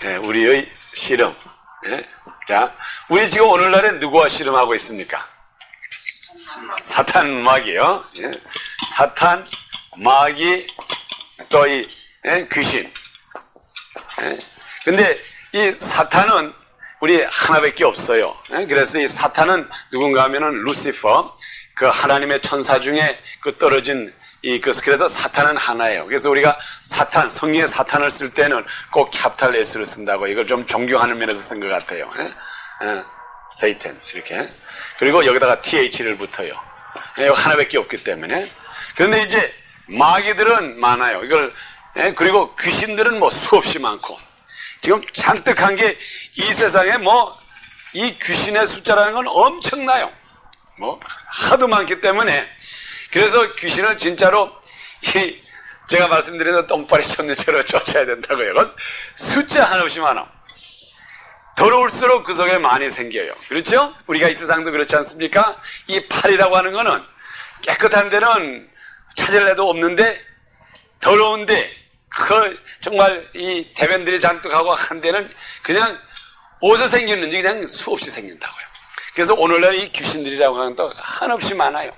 우리의 씨름. 자, 우리 지금 오늘날에 누구와 씨름하고 있습니까? 사탄, 마귀요. 사탄, 마귀, 또 이 귀신. 근데 이 사탄은 우리 하나밖에 없어요. 그래서 이 사탄은 누군가 하면은 루시퍼, 그 하나님의 천사 중에 그 떨어진 그래서 사탄은 하나예요. 그래서 우리가 사탄, 성경에 사탄을 쓸 때는 꼭 캐피탈 S를 쓴다고, 이걸 좀 존경하는 면에서 쓴 것 같아요. 세이탄, 이렇게. 그리고 여기다가 TH를 붙어요. 이거 하나밖에 없기 때문에. 그런데 이제 마귀들은 많아요. 그리고 귀신들은 뭐 수없이 많고. 지금 잔뜩 한 게 이 세상에 이 귀신의 숫자라는 건 엄청나요. 하도 많기 때문에. 그래서 귀신을 진짜로 제가 말씀드린 똥파리 쳤는처럼 쫓아야 된다고요. 숫자 한없이 많아. 더러울수록 그 속에 많이 생겨요. 그렇죠? 우리가 이 세상도 그렇지 않습니까? 이 팔이라고 하는 거는 깨끗한 데는 찾을래도 없는데, 더러운데 정말 이 대변들이 잔뜩 하고 한 데는 그냥 어디서 생겼는지 그냥 수없이 생긴다고요. 그래서 오늘날 이 귀신들이라고 하는 또 한없이 많아요.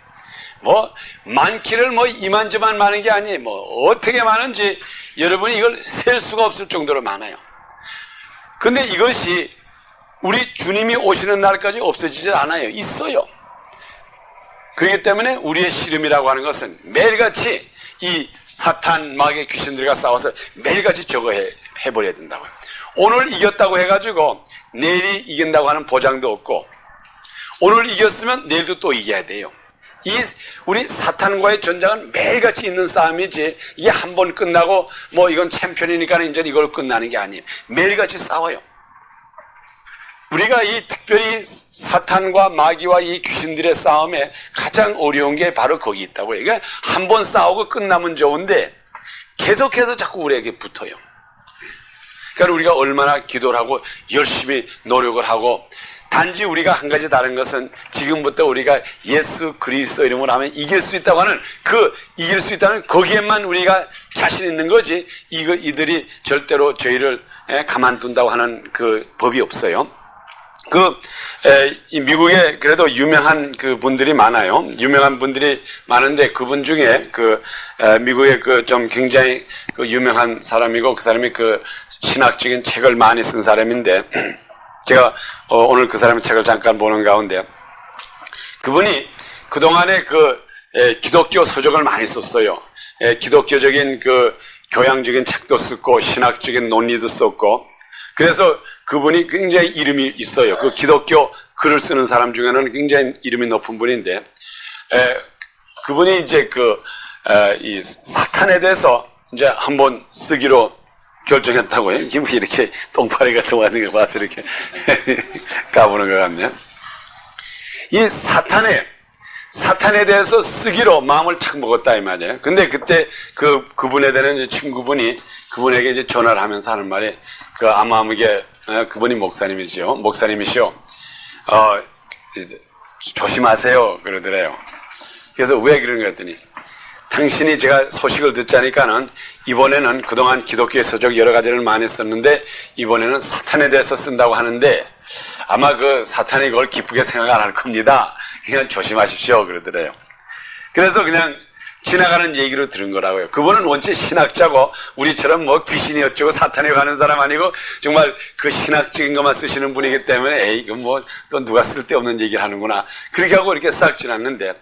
많기를 이만저만 많은 게 아니에요. 어떻게 많은지 여러분이 이걸 셀 수가 없을 정도로 많아요. 근데 이것이 우리 주님이 오시는 날까지 없어지지 않아요. 있어요. 그렇기 때문에 우리의 씨름이라고 하는 것은 매일같이 이 사탄, 마귀, 귀신들과 싸워서 매일같이 저거 해버려야 된다고요. 오늘 이겼다고 해가지고 내일이 이긴다고 하는 보장도 없고, 오늘 이겼으면 내일도 또 이겨야 돼요. 우리 사탄과의 전장은 매일같이 있는 싸움이지, 이게 한 번 끝나고 이건 챔피언이니까 이제 이걸 끝나는 게 아니에요. 매일같이 싸워요. 우리가 특별히 사탄과 마귀와 이 귀신들의 싸움에 가장 어려운 게 바로 거기 있다고요. 그러니까 한 번 싸우고 끝나면 좋은데 계속해서 자꾸 우리에게 붙어요. 그러니까 우리가 얼마나 기도를 하고 열심히 노력을 하고, 단지 우리가 한 가지 다른 것은 지금부터 우리가 예수 그리스도 이름으로 하면 이길 수 있다고 하는 이길 수 있다는 거기에만 우리가 자신 있는 거지, 이들이 절대로 저희를 가만둔다고 하는 그 법이 없어요. 이 미국에 그래도 유명한 분들이 많아요. 유명한 분들이 많은데, 그분 중에 미국의 좀 굉장히 유명한 사람이고, 그 사람이 신학적인 책을 많이 쓴 사람인데, 제가 오늘 그 사람의 책을 잠깐 보는 가운데, 그분이 그동안에 기독교 서적을 많이 썼어요. 기독교적인 교양적인 책도 썼고, 신학적인 논리도 썼고, 그래서 그분이 굉장히 이름이 있어요. 기독교 글을 쓰는 사람 중에는 굉장히 이름이 높은 분인데, 그분이 이제 이 사탄에 대해서 이제 한번 쓰기로 결정했다고요. 이렇게 똥파리 같은 거 봐서 이렇게 까부는 것 같네요. 이 사탄에 대해서 쓰기로 마음을 탁 먹었다 이 말이에요. 근데 그때 그분에 대한 이제 친구분이 그분에게 이제 전화를 하면서 하는 말이, 아마무게 그분이 목사님이시오. 조심하세요 그러더래요. 그래서 왜 그런 거 했더니, 당신이 제가 소식을 듣자니까는 이번에는 그동안 기독교의 서적 여러 가지를 많이 썼는데 이번에는 사탄에 대해서 쓴다고 하는데, 아마 사탄이 그걸 기쁘게 생각 안 할 겁니다. 그냥 조심하십시오 그러더래요. 그래서 그냥 지나가는 얘기로 들은 거라고요. 그분은 원체 신학자고, 우리처럼 귀신이 어쩌고 사탄에 가는 사람 아니고, 정말 신학적인 것만 쓰시는 분이기 때문에, 이건 또 누가 쓸데없는 얘기를 하는구나, 그렇게 하고 이렇게 싹 지났는데,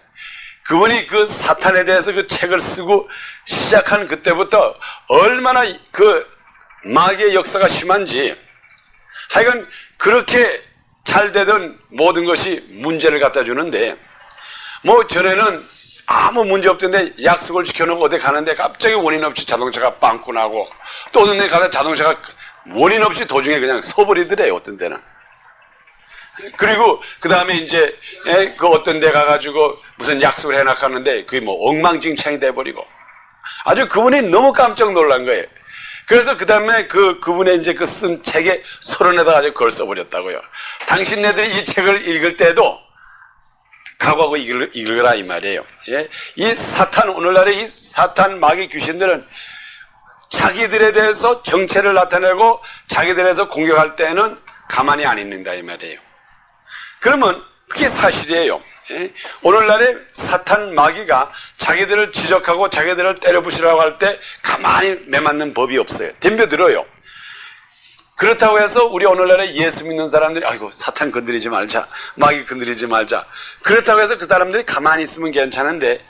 그분이 사탄에 대해서 책을 쓰고 시작한 그때부터 얼마나 마귀의 역사가 심한지, 하여간 그렇게 잘 되던 모든 것이 문제를 갖다 주는데, 전에는 아무 문제 없던데 약속을 지켜놓고 어디 가는데 갑자기 원인 없이 자동차가 빵꾸 나고, 또 어느 데 가다 자동차가 원인 없이 도중에 그냥 서버리더래요, 어떤 데는. 그리고 그 다음에 이제 어떤 데 가가지고 무슨 약속을 해놨었는데 그게 엉망진창이 돼버리고, 아주 그분이 너무 깜짝 놀란 거예요. 그래서 그 다음에 그분의 이제 쓴 책에 서론에다가 아주 그걸 써버렸다고요. 당신네들이 이 책을 읽을 때도 각오하고 읽으라 이 말이에요. 이 사탄, 오늘날의 이 사탄 마귀 귀신들은 자기들에 대해서 정체를 나타내고 자기들에서 공격할 때는 가만히 안 있는다 이 말이에요. 그러면 그게 사실이에요. 오늘날의 사탄 마귀가 자기들을 지적하고 자기들을 때려부시라고 할 때 가만히 매맞는 법이 없어요. 덤벼들어요. 그렇다고 해서 우리 오늘날에 예수 믿는 사람들이 아이고 사탄 건드리지 말자, 마귀 건드리지 말자, 그렇다고 해서 그 사람들이 가만히 있으면 괜찮은데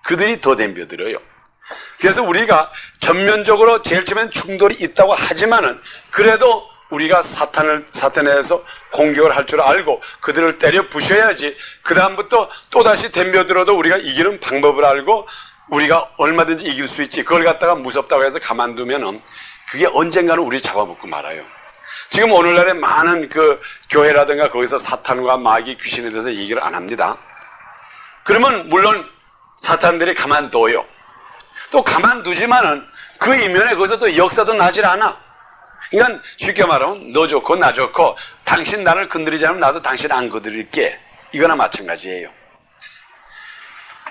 그들이 더 덤벼들어요. 그래서 우리가 전면적으로 제일 처음엔 충돌이 있다고 하지만은 그래도 우리가 사탄에 대해서 공격을 할 줄 알고 그들을 때려 부셔야지 그 다음부터 또다시 덤벼들어도 우리가 이기는 방법을 알고 우리가 얼마든지 이길 수 있지. 그걸 갖다가 무섭다고 해서 가만두면은 그게 언젠가는 우리 잡아먹고 말아요. 지금 오늘날에 많은 그 교회라든가 거기서 사탄과 마귀 귀신에 대해서 얘기를 안 합니다. 그러면 물론 사탄들이 가만둬요. 또 가만두지만은 그 이면에 거기서 또 역사도 나질 않아. 그러니까 쉽게 말하면 너 좋고 나 좋고 당신 나를 건드리지 않으면 나도 당신 안 건드릴게. 이거나 마찬가지예요.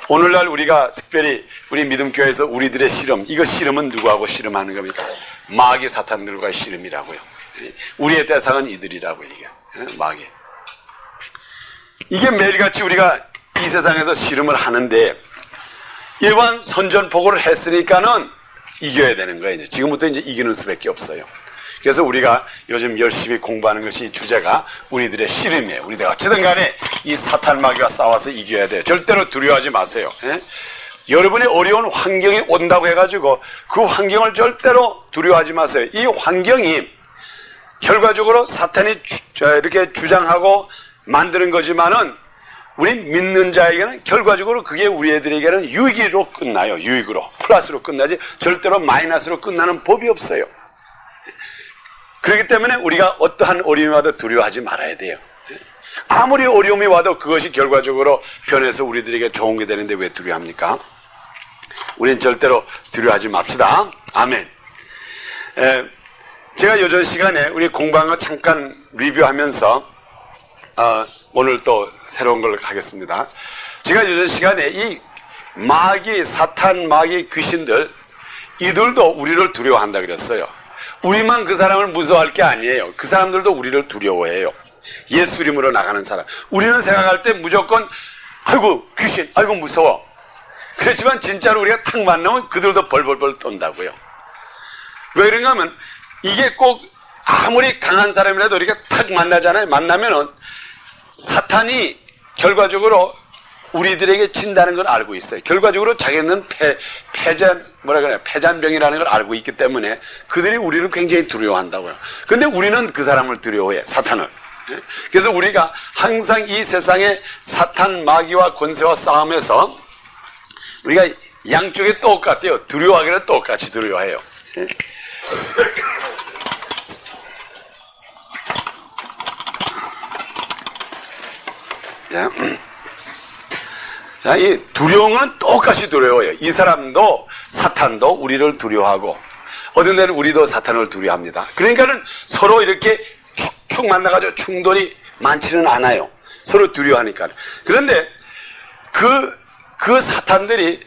오늘날 우리가 특별히 우리 믿음교회에서 우리들의 씨름, 이거 씨름은 누구하고 씨름하는 겁니까? 마귀 사탄들과의 씨름이라고요. 우리의 대상은 이들이라고 이게 마귀. 이게 매일같이 우리가 이 세상에서 씨름을 하는데 일반 선전포고를 했으니까는 이겨야 되는 거예요. 지금부터 이제 이기는 수밖에 없어요. 그래서 우리가 요즘 열심히 공부하는 것이 주제가 우리들의 씨름이에요. 우리가 어찌든 간에 이 사탄 마귀와 싸워서 이겨야 돼요. 절대로 두려워하지 마세요. 여러분이 어려운 환경이 온다고 해가지고 그 환경을 절대로 두려워하지 마세요. 이 환경이 결과적으로 사탄이 이렇게 주장하고 만드는 거지만은 우리 믿는 자에게는 결과적으로 그게 우리 애들에게는 유익으로 끝나요. 유익으로. 플러스로 끝나지 절대로 마이너스로 끝나는 법이 없어요. 그렇기 때문에 우리가 어떠한 어려움이 와도 두려워하지 말아야 돼요. 아무리 어려움이 와도 그것이 결과적으로 변해서 우리들에게 좋은 게 되는데 왜 두려워합니까? 우리는 절대로 두려워하지 맙시다. 아멘. 제가 요전 시간에 우리 공부한 거 잠깐 리뷰하면서 오늘 또 새로운 걸 하겠습니다. 제가 요전 시간에 이 마귀, 사탄, 마귀, 귀신들 이들도 우리를 두려워한다 그랬어요. 우리만 그 사람을 무서워할 게 아니에요. 그 사람들도 우리를 두려워해요. 예수 이름으로 나가는 사람. 우리는 생각할 때 무조건 아이고 귀신, 아이고 무서워. 그렇지만 진짜로 우리가 탁 만나면 그들도 벌벌벌 떤다고요. 왜 그런가 하면 이게 꼭 아무리 강한 사람이라도 이렇게 탁 만나잖아요. 만나면은 사탄이 결과적으로 우리들에게 진다는 걸 알고 있어요. 결과적으로 자기는 패잔병이라는 걸 알고 있기 때문에 그들이 우리를 굉장히 두려워한다고요. 근데 우리는 그 사람을 두려워해, 사탄을. 그래서 우리가 항상 이 세상의 사탄, 마귀와 권세와 싸움에서 우리가 양쪽에 똑같아요. 두려워하기는 똑같이 두려워해요. 자, 이 두려움은 똑같이 두려워요. 이 사람도 사탄도 우리를 두려워하고 어떤 데는 우리도 사탄을 두려워합니다. 그러니까는 서로 이렇게 축축 만나가지고 충돌이 많지는 않아요. 서로 두려워하니까. 그런데 그 사탄들이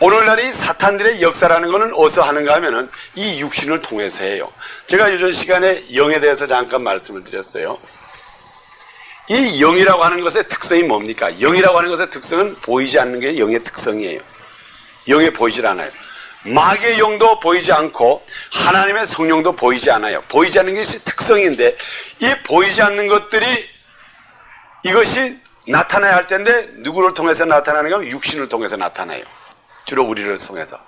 오늘날 이 사탄들의 역사라는 것은 어디서 하는가 하면은 이 육신을 통해서 해요. 제가 요전 시간에 영에 대해서 잠깐 말씀을 드렸어요. 이 영이라고 하는 것의 특성이 뭡니까? 영이라고 하는 것의 특성은 보이지 않는 게 영의 특성이에요. 영에 보이질 않아요. 마귀의 영도 보이지 않고 하나님의 성령도 보이지 않아요. 보이지 않는 것이 특성인데 이 보이지 않는 것들이 이것이 나타나야 할 텐데 누구를 통해서 나타나는가 하면 육신을 통해서 나타나요. 주로 우리를 통해서.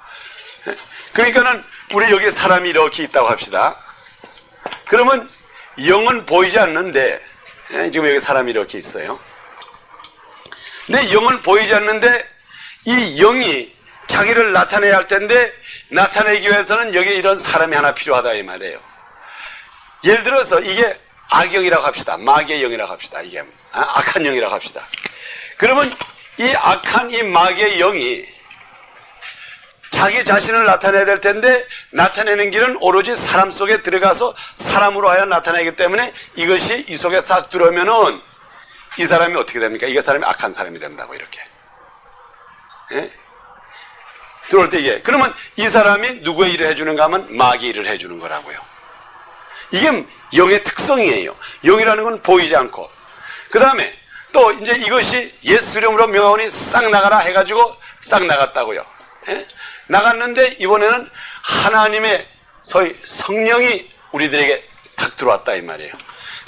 그러니까는 우리 여기 사람이 이렇게 있다고 합시다. 그러면 영은 보이지 않는데 지금 여기 사람이 이렇게 있어요. 근데 영은 보이지 않는데 이 영이 자기를 나타내야 할 텐데 나타내기 위해서는 여기 이런 사람이 하나 필요하다 이 말이에요. 예를 들어서 이게 악영이라고 합시다. 마귀의 영이라고 합시다. 이게 악한 영이라고 합시다. 그러면 이 악한 이 마귀의 영이 자기 자신을 나타내야 될 텐데 나타내는 길은 오로지 사람 속에 들어가서 사람으로 하여 나타내기 때문에 이것이 이 속에 싹 들어오면은 이 사람이 어떻게 됩니까? 이 사람이 악한 사람이 된다고 이렇게. 예? 들어올 때 이게. 그러면 이 사람이 누구의 일을 해주는가 하면 마귀의 일을 해주는 거라고요. 이게 영의 특성이에요. 영이라는 건 보이지 않고. 그 다음에 또 이제 이것이 예수 이름으로 명하오니 싹 나가라 해가지고 싹 나갔다고요. 예? 나갔는데 이번에는 하나님의 소위 성령이 우리들에게 탁 들어왔다 이 말이에요.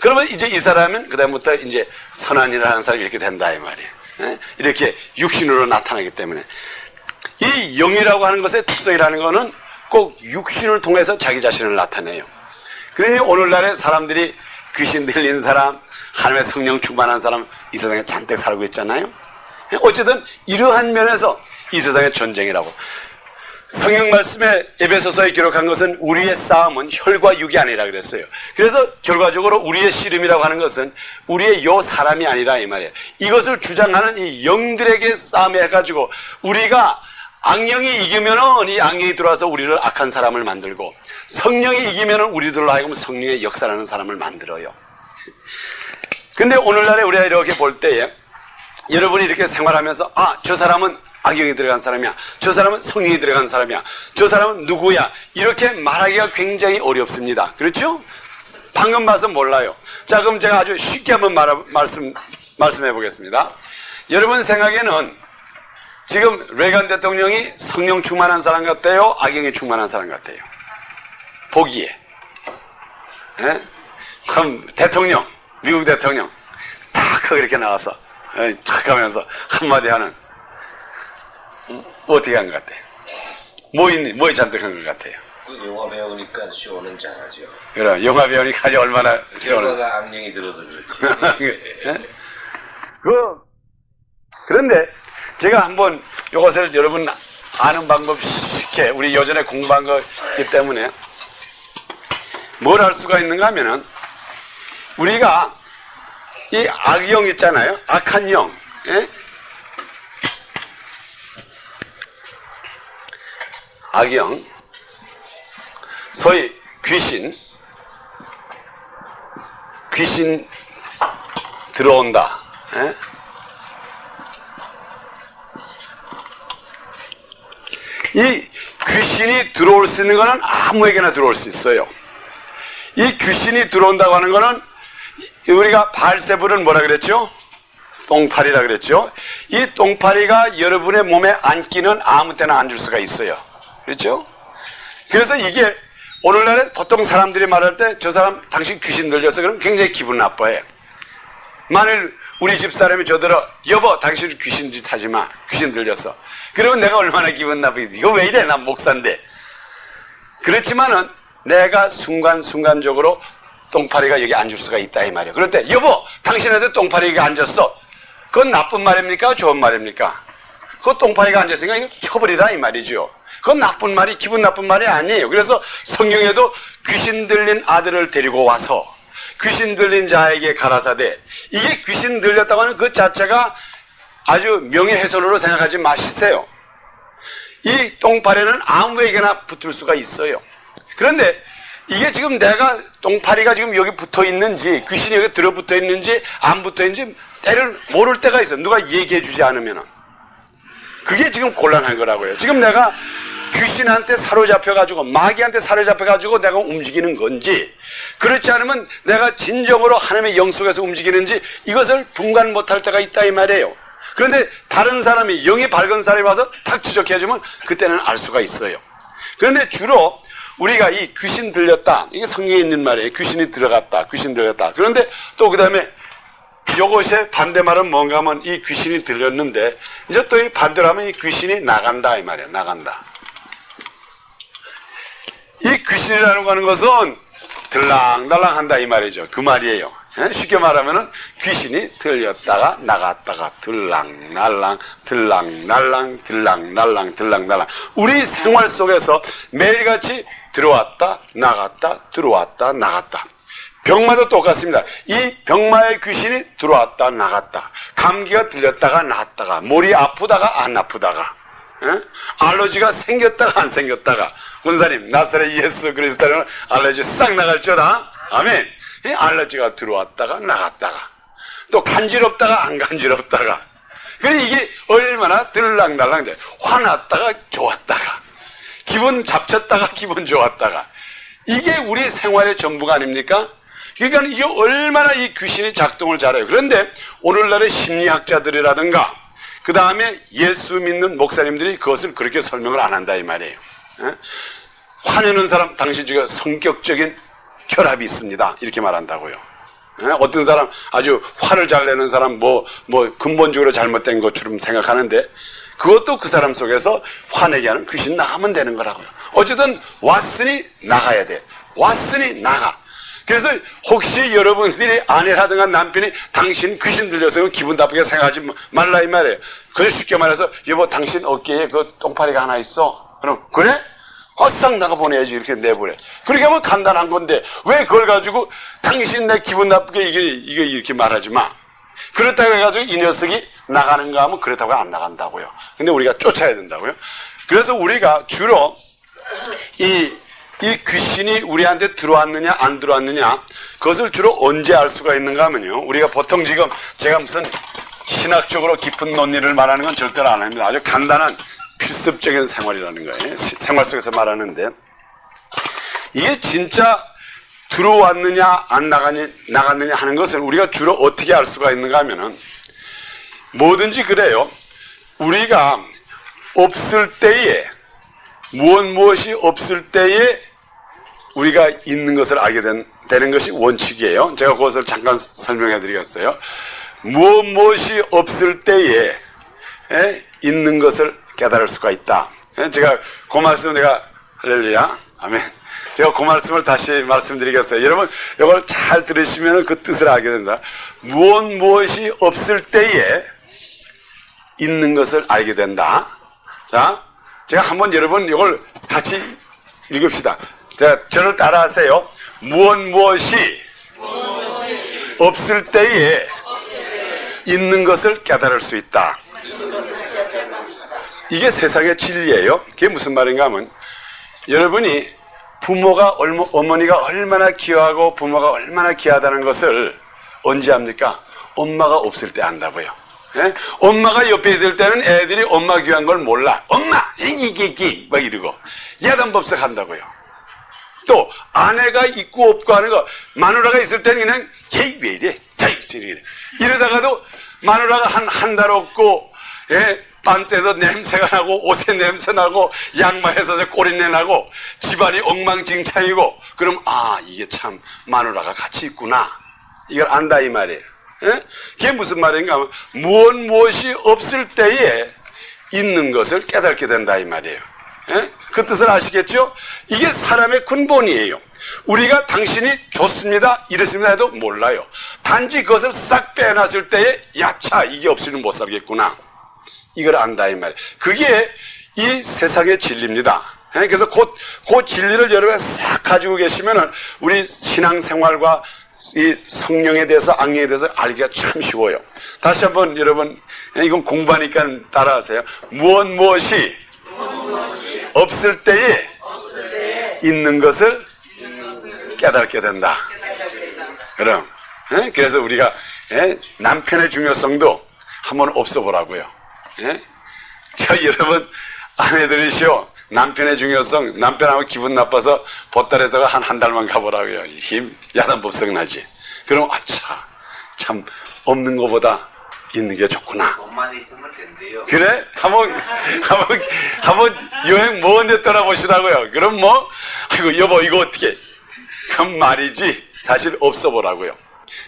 그러면 이제 이 사람은 그다음부터 이제 선한 일을 하는 사람이 이렇게 된다 이 말이에요. 예? 이렇게 육신으로 나타나기 때문에 이 영이라고 하는 것의 특성이라는 것은 꼭 육신을 통해서 자기 자신을 나타내요. 그러니 오늘날에 사람들이 귀신 들린 사람, 하나님의 성령 충만한 사람 이 세상에 잔뜩 살고 있잖아요. 어쨌든 이러한 면에서 이 세상의 전쟁이라고. 성경 말씀에 에베소서에 기록한 것은 우리의 싸움은 혈과 육이 아니라 그랬어요. 그래서 결과적으로 우리의 씨름이라고 하는 것은 우리의 요 사람이 아니라 이 말이에요. 이것을 주장하는 이 영들에게 싸움해가지고 우리가 악령이 이기면은 이 악령이 들어와서 우리를 악한 사람을 만들고 성령이 이기면은 우리들로 하여금 성령의 역사라는 사람을 만들어요. 근데 오늘날에 우리가 이렇게 볼 때에 여러분이 이렇게 생활하면서 저 사람은 악영이 들어간 사람이야. 저 사람은 성령이 들어간 사람이야. 저 사람은 누구야. 이렇게 말하기가 굉장히 어렵습니다. 그렇죠? 방금 봐서 몰라요. 자, 그럼 제가 아주 쉽게 한번 말씀해 보겠습니다. 여러분 생각에는 지금 레간 대통령이 성령 충만한 사람 같아요? 악영이 충만한 사람 같아요? 보기에. 예? 그럼 대통령, 미국 대통령 딱 이렇게 나와서 탁 하면서 한마디 하는 어떻게 한 것 같아요? 뭐에 잔뜩 한 것 같아요? 영화 배우니까 쇼는 잘하죠. 그래, 영화 배우니까 얼마나 쇼는. 결과가 악령이 들어서 그렇지. 그런데 제가 한번 이것을 여러분 아는 방법 쉽게 우리 예전에 공부한 거기 때문에 뭘 할 수가 있는가 하면은 우리가 이 악영 있잖아요. 악한 영. 예? 악영, 소위 귀신 들어온다. 예? 이 귀신이 들어올 수 있는 거는 아무에게나 들어올 수 있어요. 이 귀신이 들어온다고 하는 거는 우리가 바알세불은 뭐라 그랬죠? 똥파리라 그랬죠? 이 똥파리가 여러분의 몸에 앉기는 아무 때나 앉을 수가 있어요. 그렇죠? 그래서 이게 오늘날에 보통 사람들이 말할 때 저 사람 당신 귀신 들렸어 그러면 굉장히 기분 나빠해. 만일 우리 집사람이 저더러 여보 당신 귀신 짓 하지 마. 귀신 들렸어. 그러면 내가 얼마나 기분 나쁘겠지. 이거 왜 이래? 난 목사인데. 그렇지만은 내가 순간순간적으로 똥파리가 여기 앉을 수가 있다 이 말이에요. 그럴 때 여보 당신한테 똥파리가 앉았어. 그건 나쁜 말입니까? 좋은 말입니까? 그 똥파리가 앉았으니까 이거 켜버리라 이 말이죠. 그건 나쁜 말이 기분 나쁜 말이 아니에요. 그래서 성경에도 귀신 들린 아들을 데리고 와서 귀신 들린 자에게 가라사대 이게 귀신 들렸다고 하는 그 자체가 아주 명예훼손으로 생각하지 마시세요. 이 똥파리는 아무에게나 붙을 수가 있어요. 그런데 이게 지금 내가 똥파리가 지금 여기 붙어 있는지 귀신이 여기 들어 붙어 있는지 안 붙어 있는지 때를 모를 때가 있어. 누가 얘기해 주지 않으면은. 그게 지금 곤란한 거라고요. 지금 내가 귀신한테 사로잡혀가지고 마귀한테 사로잡혀가지고 내가 움직이는 건지 그렇지 않으면 내가 진정으로 하나님의 영 속에서 움직이는지 이것을 분간 못할 때가 있다 이 말이에요. 그런데 다른 사람이 영이 밝은 사람이 와서 탁 지적해주면 그때는 알 수가 있어요. 그런데 주로 우리가 이 귀신 들렸다 이게 성경에 있는 말이에요. 귀신이 들어갔다 귀신 들렸다. 그런데 또 그 다음에 이것의 반대말은 뭔가 하면 이 귀신이 들렸는데 이제 또 이 반대로 하면 이 귀신이 나간다 이 말이에요. 나간다. 이 귀신이라는 거 하는 것은 들랑달랑 한다 이 말이죠. 그 말이에요. 쉽게 말하면은 귀신이 들렸다가 나갔다가 들랑날랑 들랑날랑 들랑날랑 들랑날랑 우리 생활 속에서 매일같이 들어왔다 나갔다 들어왔다 나갔다. 병마도 똑같습니다. 이 병마의 귀신이 들어왔다 나갔다. 감기가 들렸다가 났다가 머리 아프다가 안 아프다가 알러지가 생겼다가 안 생겼다가 군사님 나사렛 예수 그리스도는 알러지 싹 나갈지어다. 아멘. 알러지가 들어왔다가 나갔다가 또 간지럽다가 안 간지럽다가 그래 이게 얼마나 들랑달랑 돼. 화났다가 좋았다가, 기분 잡쳤다가 기분 좋았다가, 이게 우리 생활의 전부가 아닙니까? 그러니까 이게 얼마나 이 귀신이 작동을 잘해요. 그런데 오늘날의 심리학자들이라든가 그 다음에 예수 믿는 목사님들이 그것을 그렇게 설명을 안 한다 이 말이에요. 예? 화내는 사람 당신 중에 성격적인 결합이 있습니다 이렇게 말한다고요. 예? 어떤 사람 아주 화를 잘 내는 사람 뭐 근본적으로 잘못된 것처럼 생각하는데 그것도 그 사람 속에서 화내게 하는 귀신 나가면 되는 거라고요. 어쨌든 왔으니 나가야 돼. 왔으니 나가. 그래서 혹시 여러분들이 아내라든가 남편이 당신 귀신 들려서 기분 나쁘게 생각하지 말라 이 말이에요. 그래서 쉽게 말해서 여보 당신 어깨에 그 똥파리가 하나 있어. 그럼 그래? 싹 나가보내야지 이렇게 내보내. 그렇게 하면 간단한 건데 왜 그걸 가지고 당신 내 기분 나쁘게 이게 이렇게 말하지 마. 그렇다고 해가지고 이 녀석이 나가는가 하면 그렇다고 안 나간다고요. 근데 우리가 쫓아야 된다고요. 그래서 우리가 주로 이 귀신이 우리한테 들어왔느냐 안 들어왔느냐 그것을 주로 언제 알 수가 있는가 하면요, 우리가 보통 지금 제가 무슨 신학적으로 깊은 논리를 말하는 건 절대로 안 합니다. 아주 간단한 필습적인 생활이라는 거예요. 생활 속에서 말하는데 이게 진짜 들어왔느냐 안 나갔느냐 하는 것을 우리가 주로 어떻게 알 수가 있는가 하면은 뭐든지 그래요. 우리가 없을 때에 무엇이 없을 때에 우리가 있는 것을 알게 되는 것이 원칙이에요. 제가 그것을 잠깐 설명해 드리겠어요. 무엇이 없을 때에 있는 것을 깨달을 수가 있다. 제가 그 말씀 할렐루야 아멘. 제가 그 말씀을 다시 말씀드리겠어요. 여러분 이걸 잘 들으시면 그 뜻을 알게 된다. 무엇이 없을 때에 있는 것을 알게 된다. 자, 제가 한번 여러분 이걸 같이 읽읍시다. 자, 저를 따라하세요. 무엇이 없을 때에 있는 것을 깨달을 수 있다. 이게 세상의 진리예요. 그게 무슨 말인가 하면 여러분이 어머니가 얼마나 귀하고 부모가 얼마나 귀하다는 것을 언제 합니까? 엄마가 없을 때 안다고요. 예? 엄마가 옆에 있을 때는 애들이 엄마 귀한 걸 몰라. 엄마! 이기기기! 막 이러고 야단법석 한다고요. 또 아내가 있고 없고 하는 거 마누라가 있을 때는 그냥 제이 왜 이래? 이러다가도 마누라가 한 달 없고 반째에서 냄새가 나고 옷에 냄새 나고 양말에서 꼬리내 나고 집안이 엉망진창이고 그럼 이게 참 마누라가 같이 있구나 이걸 안다 이 말이에요. 그게 무슨 말인가 하면 무엇이 없을 때에 있는 것을 깨닫게 된다 이 말이에요. 그 뜻을 아시겠죠? 이게 사람의 근본이에요. 우리가 당신이 좋습니다 이랬습니다 해도 몰라요. 단지 그것을 싹 빼놨을 때에 야차 이게 없이는 못 살겠구나 이걸 안다 이 말이에요. 그게 이 세상의 진리입니다. 그래서 그 진리를 여러분 싹 가지고 계시면은 우리 신앙생활과 이 성령에 대해서 악령에 대해서 알기가 참 쉬워요. 다시 한번 여러분 이건 공부하니까 따라하세요. 무엇이 없을 때에 있는 것을 깨닫게 된다. 그럼 그래서 우리가 남편의 중요성도 한번 없어보라고요. 저 여러분 아내들이시오 남편의 중요성 남편하고 기분 나빠서 보따리에서 한 달만 가보라고요. 힘 야단법석 나지. 그럼 참 없는 것보다 있는 게 좋구나. 돈만 있으면 된대요. 그래? 한번 여행 먼데 떠나보시라고요. 그럼 아이고 여보 이거 어떻게? 그럼 말이지 사실 없어보라고요.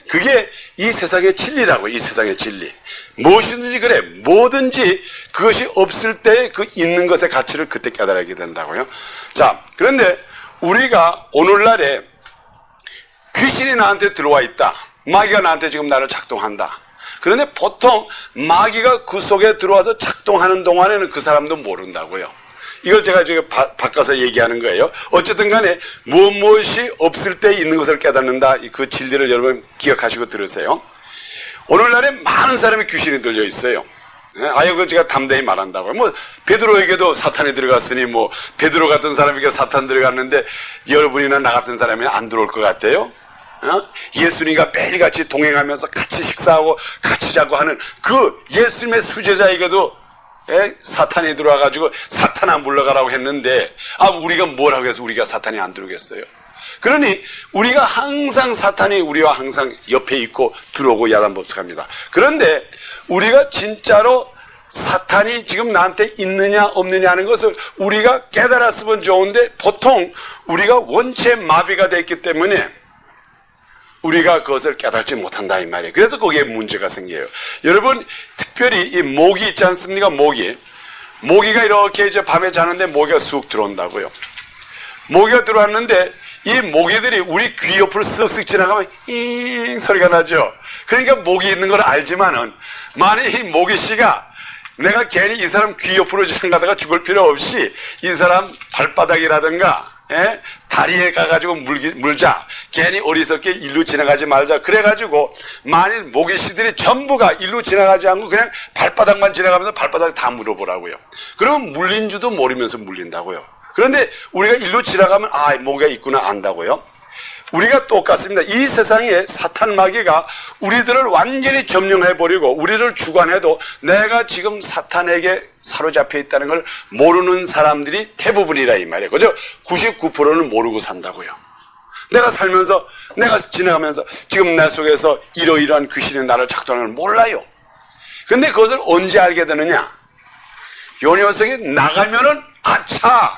그게 이 세상의 진리라고. 이 세상의 진리. 무엇이든지 그래. 뭐든지 그것이 없을 때 그 있는 것의 가치를 그때 깨달게 된다고요. 자, 그런데 우리가 오늘날에 귀신이 나한테 들어와 있다. 마귀가 나한테 지금 나를 작동한다. 그런데 보통 마귀가 그 속에 들어와서 작동하는 동안에는 그 사람도 모른다고요. 이걸 제가 지금 바꿔서 얘기하는 거예요. 어쨌든 간에 무엇이 없을 때 있는 것을 깨닫는다. 그 진리를 여러분 기억하시고 들으세요. 오늘날에 많은 사람이 귀신이 들려 있어요. 그걸 제가 담대히 말한다고요. 베드로에게도 사탄이 들어갔으니 베드로 같은 사람에게 사탄 들어갔는데 여러분이나 나 같은 사람이 안 들어올 것 같아요? 예수님과 매일같이 동행하면서 같이 식사하고 같이 자고 하는 그 예수님의 수제자에게도 사탄이 들어와가지고 사탄아 물러가라고 했는데 우리가 뭐라고 해서 우리가 사탄이 안 들어오겠어요? 그러니 우리가 항상 사탄이 우리와 항상 옆에 있고 들어오고 야단법석합니다. 그런데 우리가 진짜로 사탄이 지금 나한테 있느냐 없느냐 하는 것을 우리가 깨달았으면 좋은데 보통 우리가 원체 마비가 됐기 때문에 우리가 그것을 깨닫지 못한다 이 말이에요. 그래서 거기에 문제가 생겨요. 여러분 특별히 이 모기 있지 않습니까? 모기가 이렇게 이제 밤에 자는데 모기가 쑥 들어온다고요. 모기가 들어왔는데 이 모기들이 우리 귀 옆을 쓱쓱 지나가면 잉 소리가 나죠. 그러니까 모기 있는 걸 알지만은 만약 이 모기씨가 내가 괜히 이 사람 귀 옆으로 지나가다가 죽을 필요 없이 이 사람 발바닥이라든가 다리에 가가지고 물자. 괜히 어리석게 일로 지나가지 말자. 그래가지고 만일 모기씨들이 전부가 일로 지나가지 않고 그냥 발바닥만 지나가면서 발바닥 다 물어보라고요. 그러면 물린 줄도 모르면서 물린다고요. 그런데 우리가 일로 지나가면 모기가 있구나 안다고요. 우리가 똑같습니다. 이 세상에 사탄 마귀가 우리들을 완전히 점령해버리고 우리를 주관해도 내가 지금 사탄에게 사로잡혀 있다는 걸 모르는 사람들이 대부분이라 이 말이에요. 그죠? 99%는 모르고 산다고요. 내가 살면서 내가 지나가면서 지금 내 속에서 이러이러한 귀신이 나를 작동하는 걸 몰라요. 근데 그것을 언제 알게 되느냐? 요 녀석이 나가면은 아차!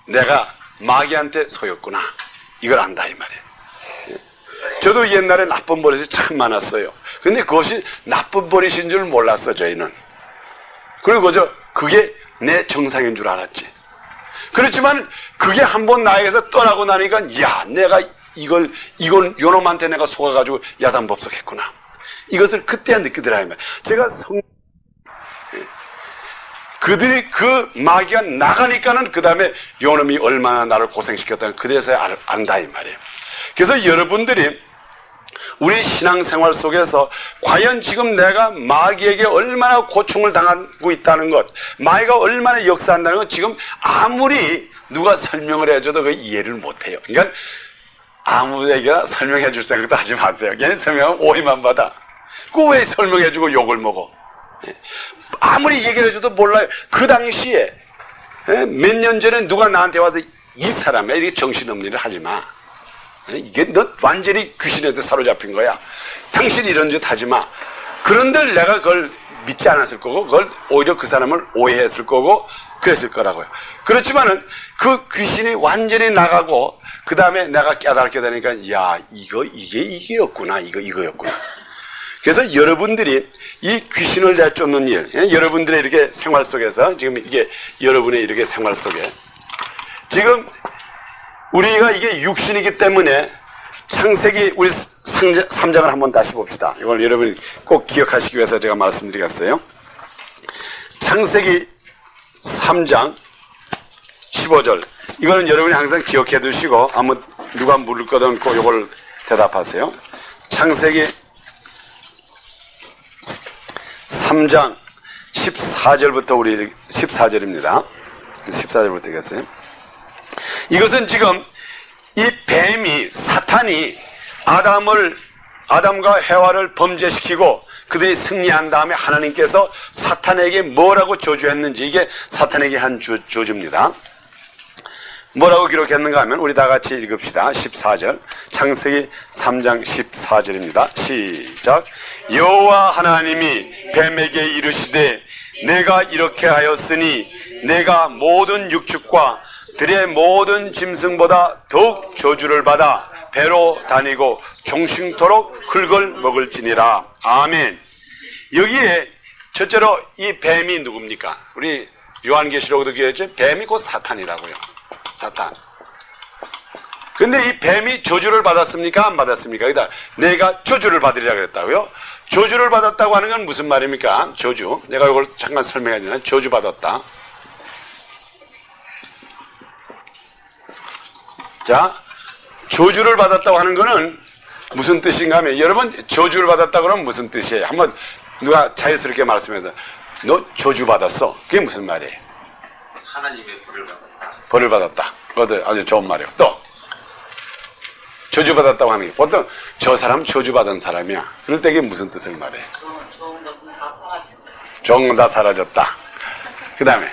내가 마귀한테 속였구나. 이걸 안다 이 말이에요. 저도 옛날에 나쁜 버릇이 참 많았어요. 근데 그것이 나쁜 버릇인 줄 몰랐어 저희는. 그리고 그게 내 정상인 줄 알았지. 그렇지만 그게 한번 나에게서 떠나고 나니까 내가 이건 요놈한테 내가 속아가지고 야단법석했구나. 이것을 그때야 느끼더라 이 말이에요. 제가 그들이 그 마귀가 나가니까는 그 다음에 요놈이 얼마나 나를 고생시켰다는 그래서야 안다 이 말이에요. 그래서 여러분들이 우리 신앙생활 속에서 과연 지금 내가 마귀에게 얼마나 고충을 당하고 있다는 것, 마귀가 얼마나 역사한다는 것 지금 아무리 누가 설명을 해줘도 그 이해를 못해요. 그러니까 아무에게나 설명해 줄 생각도 하지 마세요. 걔는 설명하면 오해만 받아. 그 왜 설명해주고 욕을 먹어? 아무리 얘기를 해줘도 몰라요. 그 당시에 몇 년 전에 누가 나한테 와서 이 사람이 이렇게 정신없는 일을 하지 마. 이게 너 완전히 귀신한테 사로잡힌 거야. 당신 이런 짓 하지 마. 그런데 내가 그걸 믿지 않았을 거고 그걸 오히려 그 사람을 오해했을 거고 그랬을 거라고요. 그렇지만은 그 귀신이 완전히 나가고 그 다음에 내가 깨닫게 되니까 이게였구나. 이거였구나. 그래서 여러분들이 이 귀신을 내쫓는 일, 여러분들의 이렇게 생활 속에서, 지금 이게 여러분의 이렇게 생활 속에, 지금 우리가 이게 육신이기 때문에 창세기 우리 3장을 한번 다시 봅시다. 이걸 여러분이 꼭 기억하시기 위해서 제가 말씀드리겠어요. 창세기 3장 15절. 이거는 여러분이 항상 기억해 두시고, 누가 물을 거든 꼭 이걸 대답하세요. 창세기 3장 14절부터 우리 14절입니다. 14절부터 읽겠어요. 이것은 지금 이 뱀이 사탄이 아담과 해와를 범죄시키고 그들이 승리한 다음에 하나님께서 사탄에게 뭐라고 저주했는지 이게 사탄에게 한 저주입니다. 뭐라고 기록했는가 하면 우리 다 같이 읽읍시다. 14절 창세기 3장 14절입니다. 시작. 여호와 하나님이 뱀에게 이르시되 내가 이렇게 하였으니 내가 모든 육축과 들의 모든 짐승보다 더욱 저주를 받아 배로 다니고 종신토록 흙을 먹을지니라. 아멘. 여기에 첫째로 이 뱀이 누굽니까? 우리 요한계시록에도 기록했죠. 뱀이 곧 사탄이라고요. 사탄. 근데 이 뱀이 저주를 받았습니까? 안 받았습니까? 그러니까 내가 저주를 받으리라 그랬다고요? 저주를 받았다고 하는 건 무슨 말입니까? 저주. 내가 이걸 잠깐 설명해야 되나? 저주 받았다. 자, 저주를 받았다고 하는 거는 무슨 뜻인가 하면, 여러분, 저주를 받았다고 그러면 무슨 뜻이에요? 한번 누가 자연스럽게 말씀해서, 너 저주 받았어. 그게 무슨 말이에요? 하나님의 벌을 받았다. 벌을 받았다. 그것도 아주 좋은 말이에요. 또, 저주받았다고 하는 게 보통 저 사람 저주받은 사람이야. 그럴 때 이게 무슨 뜻을 말해? 좋은 것은 다 사라진다. 좋은 건 다 사라졌다. 그 다음에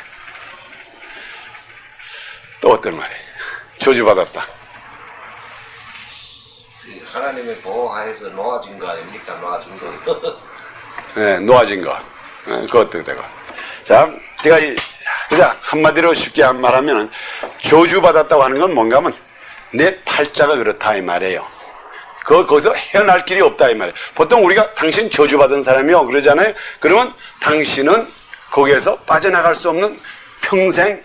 또 어떤 말이? 저주받았다. 하나님의 보호하에서 놓아진 거 아닙니까? 놓아준 거. 네, 놓아진 거. 그것도 되고. 자, 제가 그냥 한마디로 쉽게 말하면은 저주받았다고 하는 건 뭔가 하면 내 팔자가 그렇다 이 말이에요. 거기서 헤어날 길이 없다 이 말이에요. 보통 우리가 당신 저주받은 사람이요 그러잖아요. 그러면 당신은 거기에서 빠져나갈 수 없는 평생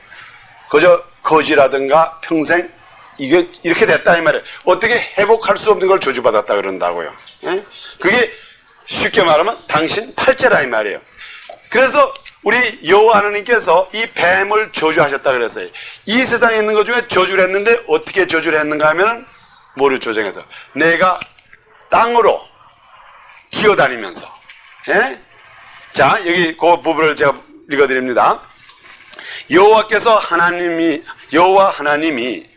그저 거지라든가 평생 이게 이렇게 됐다 이 말이에요. 어떻게 회복할 수 없는 걸 저주받았다 그런다고요. 예? 그게 쉽게 말하면 당신 팔자라 이 말이에요. 그래서 우리 여호와 하나님께서 이 뱀을 저주하셨다 그랬어요. 이 세상에 있는 것 중에 저주를 했는데 어떻게 저주를 했는가 하면 뭐를 조정해서 내가 땅으로 기어다니면서 예? 자 여기 그 부분을 제가 읽어드립니다. 여호와 하나님이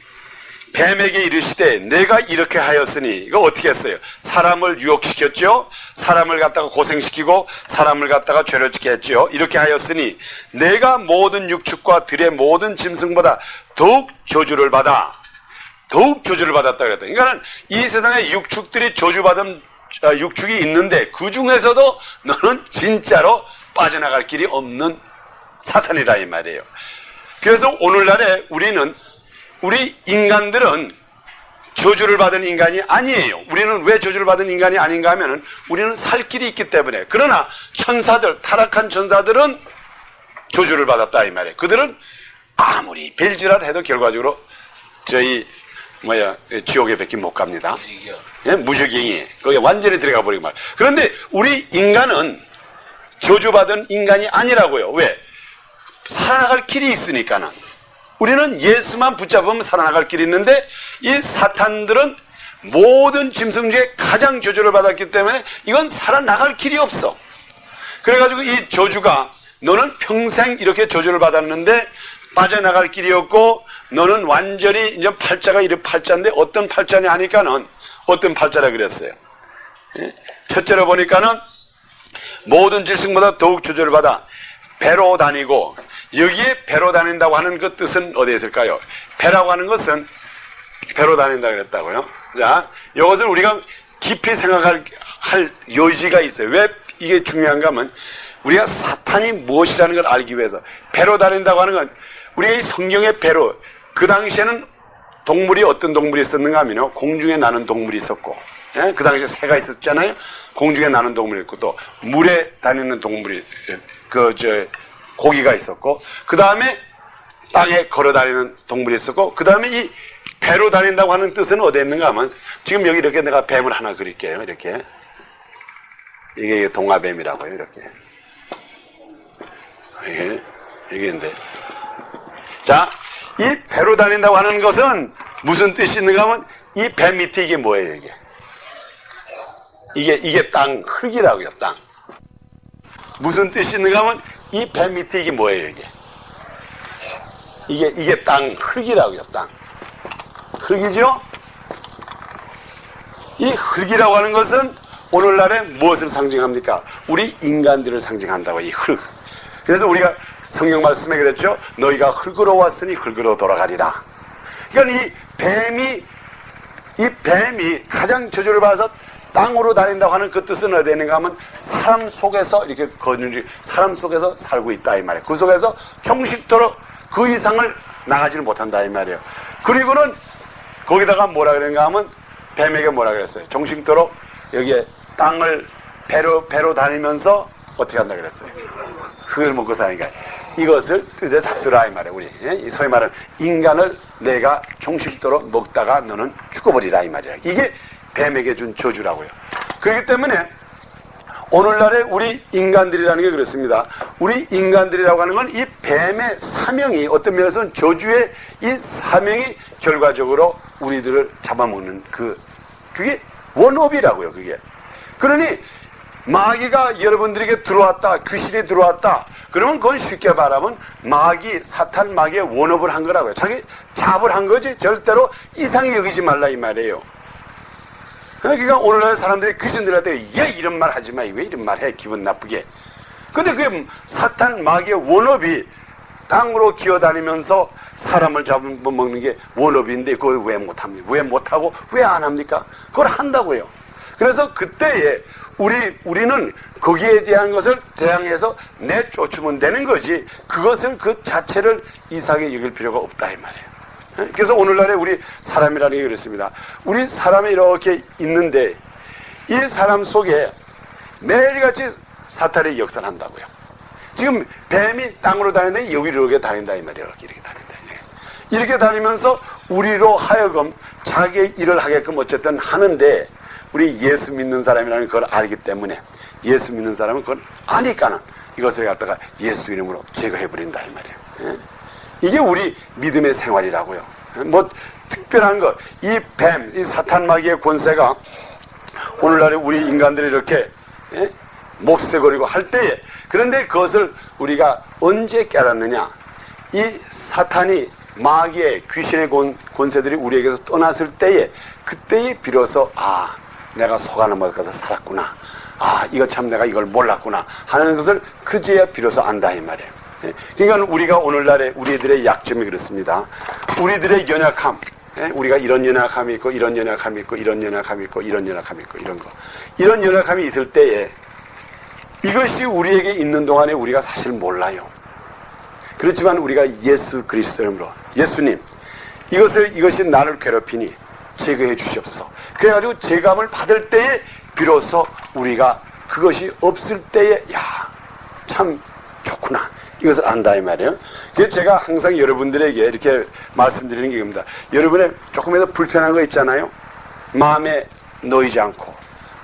뱀에게 이르시되 내가 이렇게 하였으니 이거 어떻게 했어요? 사람을 유혹시켰죠. 사람을 갖다가 고생시키고 사람을 갖다가 죄를 짓게 했죠. 이렇게 하였으니 내가 모든 육축과 들의 모든 짐승보다 더욱 저주를 받았다 그랬다. 그러니까 이 세상에 육축들이 저주받은 육축이 있는데 그 중에서도 너는 진짜로 빠져나갈 길이 없는 사탄이라 이 말이에요. 그래서 오늘날에 우리 인간들은 저주를 받은 인간이 아니에요. 우리는 왜 저주를 받은 인간이 아닌가 하면은 우리는 살 길이 있기 때문에. 그러나 천사들, 타락한 천사들은 저주를 받았다 이 말이에요. 그들은 아무리 별짓을 해도 결과적으로 지옥에 밖에 못 갑니다. 예? 무적행이 거기에 완전히 들어가 버리고 말. 그런데 우리 인간은 저주받은 인간이 아니라고요. 왜? 살아나갈 길이 있으니까는. 우리는 예수만 붙잡으면 살아나갈 길이 있는데 이 사탄들은 모든 짐승 중에 가장 저주를 받았기 때문에 이건 살아나갈 길이 없어. 그래가지고 이 저주가 너는 평생 이렇게 저주를 받았는데 빠져나갈 길이 없고 너는 완전히 이제 팔자가 이런 팔자인데 어떤 팔자냐 하니까는 어떤 팔자라 그랬어요. 첫째로 보니까는 모든 짐승보다 더욱 저주를 받아 배로 다니고 여기에 배로 다닌다고 하는 그 뜻은 어디에 있을까요? 배라고 하는 것은 배로 다닌다 그랬다고요. 자, 이것을 우리가 깊이 생각할 요지가 있어요. 왜 이게 중요한가 하면 우리가 사탄이 무엇이라는 걸 알기 위해서 배로 다닌다고 하는 건 우리가 이 성경의 배로 그 당시에는 동물이 어떤 동물이 있었는가 하면요. 공중에 나는 동물이 있었고 예? 그 당시에 새가 있었잖아요. 공중에 나는 동물이 있고 또 물에 다니는 동물이 고기가 있었고 그 다음에 땅에 걸어다니는 동물이 있었고 그 다음에 이 배로 다닌다고 하는 뜻은 어디에 있는가 하면 지금 여기 이렇게 내가 뱀을 하나 그릴게요. 이렇게 이게 동화뱀이라고요. 이렇게 이게 있는데 자, 이 배로 다닌다고 하는 것은 무슨 뜻이 있는가 하면 이 배 밑에 이게 뭐예요? 이게 땅 흙이라고요. 땅 무슨 뜻이 있는가 하면 이 배 밑에 이게 뭐예요, 이게 땅, 흙이라고요, 땅. 흙이죠? 이 흙이라고 하는 것은 오늘날에 무엇을 상징합니까? 우리 인간들을 상징한다고, 이 흙. 그래서 우리가 성경 말씀에 그랬죠? 너희가 흙으로 왔으니 흙으로 돌아가리라. 그러니까 이 뱀이 가장 저주를 받아서 땅으로 다닌다고 하는 그 뜻은 어디에 있는가 하면 사람 속에서 이렇게 사람 속에서 살고 있다 이 말이에요. 그 속에서 종식토록 그 이상을 나가지를 못한다 이 말이에요. 그리고는 거기다가 뭐라 그랬는가 하면 뱀에게 뭐라 그랬어요. 종식토록 여기에 땅을 배로 다니면서 어떻게 한다 그랬어요. 흙을 먹고 사니까 이것을 뜻에 잡수라 이 말이에요. 우리 소위 말하는 인간을 내가 종식토록 먹다가 너는 죽어버리라 이 말이에요. 이게 뱀에게 준 저주라고요. 그렇기 때문에 오늘날에 우리 인간들이라는 게 그렇습니다. 우리 인간들이라고 하는 건 이 뱀의 사명이 어떤 면에서는 저주의 이 사명이 결과적으로 우리들을 잡아먹는 그게 원업이라고요. 그게. 그러니 마귀가 여러분들에게 들어왔다, 귀신이 들어왔다. 그러면 그건 쉽게 말하면 사탄 마귀의 원업을 한 거라고요. 자기 잡을 한 거지 절대로 이상히 여기지 말라 이 말이에요. 그러니까 오늘날 사람들이 귀신들한테 얘 이런 말 하지 마. 왜 이런 말 해? 기분 나쁘게. 근데 그게 사탄 마귀의 원업이 땅으로 기어다니면서 사람을 잡아먹는 게 원업인데 그걸 왜 못합니까? 왜 못하고 왜 안 합니까? 그걸 한다고요. 그래서 그때에 우리는 거기에 대한 것을 대항해서 내쫓으면 되는 거지 그것을 그 자체를 이상하게 여길 필요가 없다 이 말이에요. 그래서 오늘날에 우리 사람이라는 게 그렇습니다. 우리 사람이 이렇게 있는데 이 사람 속에 매일같이 사탄이 역사한다고요. 지금 뱀이 땅으로 다니는데 여기로 이렇게 다닌다 이 말이에요. 이렇게 다닌다. 이렇게 다니면서 우리로 하여금 자기의 일을 하게끔 어쨌든 하는데 우리 예수 믿는 사람이라는 걸 알기 때문에 예수 믿는 사람은 그걸 아니까는 이것을 갖다가 예수 이름으로 제거해버린다 이 말이에요. 이게 우리 믿음의 생활이라고요. 뭐 특별한 것, 이 뱀, 이 사탄 마귀의 권세가 오늘날에 우리 인간들이 이렇게 몹새거리고 할 때에 그런데 그것을 우리가 언제 깨닫느냐? 이 사탄이 마귀의 귀신의 권세들이 우리에게서 떠났을 때에 그때에 비로소 내가 속 하나 먹어서 살았구나. 이거 참 내가 이걸 몰랐구나 하는 것을 그제야 비로소 안다 이 말이에요. 그러니까 우리가 오늘날에 우리들의 약점이 그렇습니다. 우리들의 연약함, 우리가 이런 연약함이 있고 이런 연약함이 있고 이런 연약함이 있고 이런 연약함이 있고 이런 연약함이 있을 때에 이것이 우리에게 있는 동안에 우리가 사실 몰라요. 그렇지만 우리가 예수 그리스도 이름으로 예수님 이것이 나를 괴롭히니 제거해 주시옵소서. 그래가지고 제감을 받을 때에 비로소 우리가 그것이 없을 때에 참 좋구나 이것을 안다 이 말이에요. 그래서 제가 항상 여러분들에게 이렇게 말씀드리는 게 이겁니다. 여러분의 조금이라도 불편한 거 있잖아요. 마음에 놓이지 않고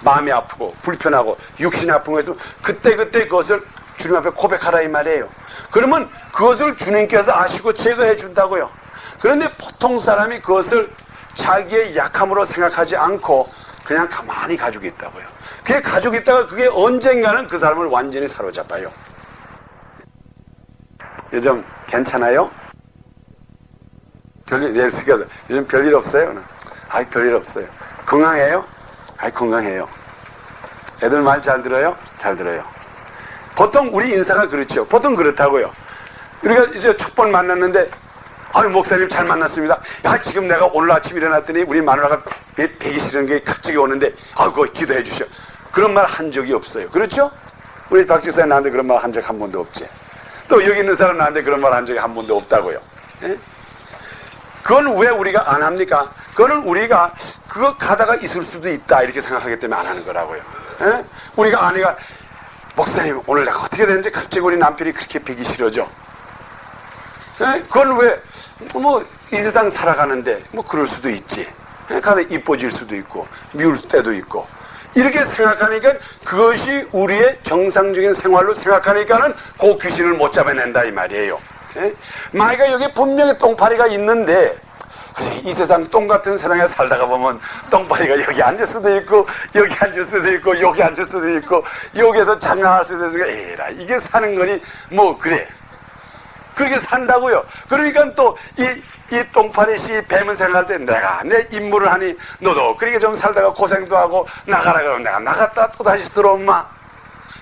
마음이 아프고 불편하고 육신이 아픈 거 있으면 그때 그것을 주님 앞에 고백하라 이 말이에요. 그러면 그것을 주님께서 아시고 제거해 준다고요. 그런데 보통 사람이 그것을 자기의 약함으로 생각하지 않고 그냥 가만히 가지고 있다고요. 그게 가지고 있다가 그게 언젠가는 그 사람을 완전히 사로잡아요. 요즘 괜찮아요? 요즘 별일 없어요? 별일 없어요. 건강해요? 건강해요. 애들 말 잘 들어요? 잘 들어요. 보통 우리 인사가 그렇죠. 보통 그렇다고요. 우리가 이제 첫 번 만났는데 목사님 잘 만났습니다. 지금 내가 오늘 아침 일어났더니 우리 마누라가 배기 싫은 게 갑자기 오는데 그거 기도해 주셔. 그런 말 한 적이 없어요. 그렇죠? 우리 박 집사님 나한테 그런 말 한 적 한 번도 없지. 또 여기 있는 사람 나한테 그런 말 한 적이 한 번도 없다고요. 그건 왜 우리가 안 합니까? 그거는 우리가 그거 가다가 있을 수도 있다 이렇게 생각하기 때문에 안 하는 거라고요. 우리가 아내가 목사님 오늘 내가 어떻게 되는지 갑자기 우리 남편이 그렇게 배기 싫어져. 그건 왜 이 세상 살아가는데 그럴 수도 있지. 가다 이뻐질 수도 있고 미울 때도 있고 이렇게 생각하니까 그것이 우리의 정상적인 생활로 생각하니까는 그 귀신을 못 잡아낸다 이 말이에요. 마귀가 여기 분명히 똥파리가 있는데 이 세상 똥 같은 세상에 살다가 보면 똥파리가 여기 앉을 수도 있고 여기 앉을 수도 있고 여기 앉을 수도 있고 여기에서 장난할 수도 있으니까 에라 이게 사는 거니 그래 그렇게 산다고요. 그러니까 또 이 똥파리 씨 뱀은 생각할 때 내가 내 임무를 하니 너도 그렇게 좀 살다가 고생도 하고 나가라 그러면 내가 나갔다 또 다시 들어온마.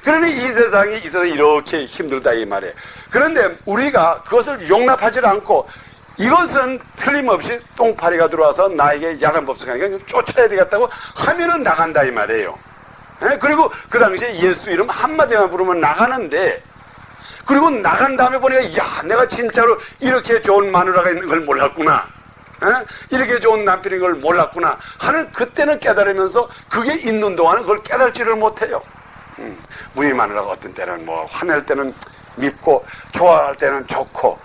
그러니 이 세상이 이렇게 힘들다 이 말이에요. 그런데 우리가 그것을 용납하지 않고 이것은 틀림없이 똥파리가 들어와서 나에게 야단 법석하니까 쫓아야 되겠다고 하면은 나간다 이 말이에요. 그리고 그 당시에 예수 이름 한마디만 부르면 나가는데 그리고 나간 다음에 보니까 내가 진짜로 이렇게 좋은 마누라가 있는 걸 몰랐구나. 이렇게 좋은 남편인 걸 몰랐구나 하는 그때는 깨달으면서 그게 있는 동안은 그걸 깨달지를 못해요. 우리 마누라가 어떤 때는 화낼 때는 밉고 좋아할 때는 좋고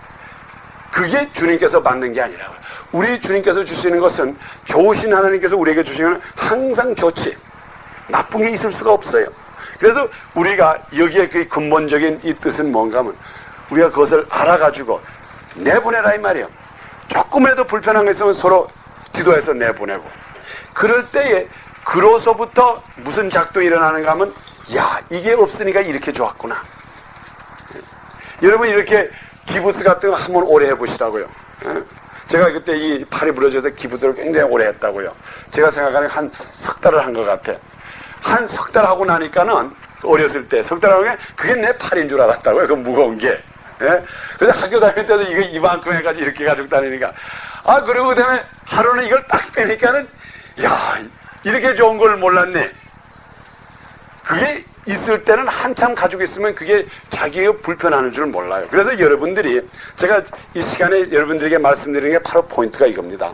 그게 주님께서 만든 게 아니라고요. 우리 주님께서 주시는 것은 좋으신 하나님께서 우리에게 주시는 건 항상 좋지 나쁜 게 있을 수가 없어요. 그래서 우리가 여기에 그 근본적인 이 뜻은 뭔가 하면 우리가 그것을 알아가지고 내보내라 이 말이에요. 조금이라도 불편한 게 있으면 서로 기도해서 내보내고 그럴 때에 그로서부터 무슨 작동이 일어나는가 하면 이게 없으니까 이렇게 좋았구나. 여러분 이렇게 기부스 같은 거 한번 오래 해보시라고요. 제가 그때 이 팔이 부러져서 기부스를 굉장히 오래 했다고요. 제가 생각하는 한 석 달을 한 것 같아. 한 석 달 하고 나니까는 어렸을 때 석 달 하고 그게 내 팔인 줄 알았다고요. 그 무거운 게. 예? 그래서 학교 다닐 때도 이거 이만큼 해가지고 이렇게 가지고 다니니까. 아, 그리고 그 다음에 하루는 이걸 딱 빼니까는, 야, 이렇게 좋은 걸 몰랐네. 그게 있을 때는 한참 가지고 있으면 그게 자기가 불편하는 줄 몰라요. 그래서 여러분들이, 제가 이 시간에 여러분들에게 말씀드리는 게 바로 포인트가 이겁니다.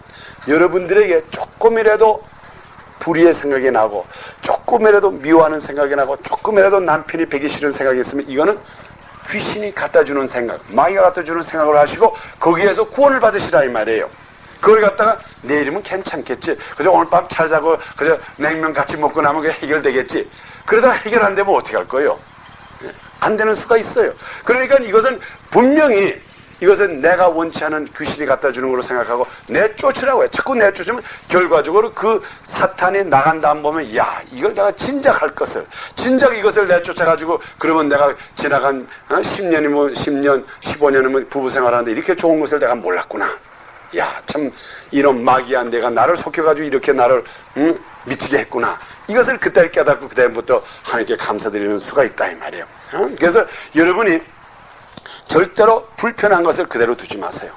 여러분들에게 조금이라도 불의의 생각이 나고, 조금이라도 미워하는 생각이 나고, 조금이라도 남편이 배기 싫은 생각이 있으면 이거는 귀신이 갖다 주는 생각, 마귀가 갖다 주는 생각을 하시고 거기에서 구원을 받으시라 이 말이에요. 그걸 갖다가 내일이면 괜찮겠지. 그저 오늘 밤 잘 자고 그저 냉면 같이 먹고 나면 그게 해결되겠지. 그러다가 해결 안 되면 어떻게 할 거예요? 안 되는 수가 있어요. 그러니까 이것은 분명히 이것은 내가 원치 않은 귀신이 갖다 주는 걸로 생각하고 내쫓으라고 해요. 자꾸 내쫓으면 결과적으로 그 사탄이 나간 다음 보면 야, 이걸 내가 진작 할 것을 진작 이것을 내쫓아가지고 그러면 내가 지나간 10년이면 10년 15년이면 부부 생활하는데 이렇게 좋은 것을 내가 몰랐구나. 야, 참 이런 마귀야, 내가 나를 속여가지고 이렇게 나를 미치게 했구나. 이것을 그때 깨닫고 그때부터 하나님께 감사드리는 수가 있다 이 말이에요. 그래서 여러분이 절대로 불편한 것을 그대로 두지 마세요.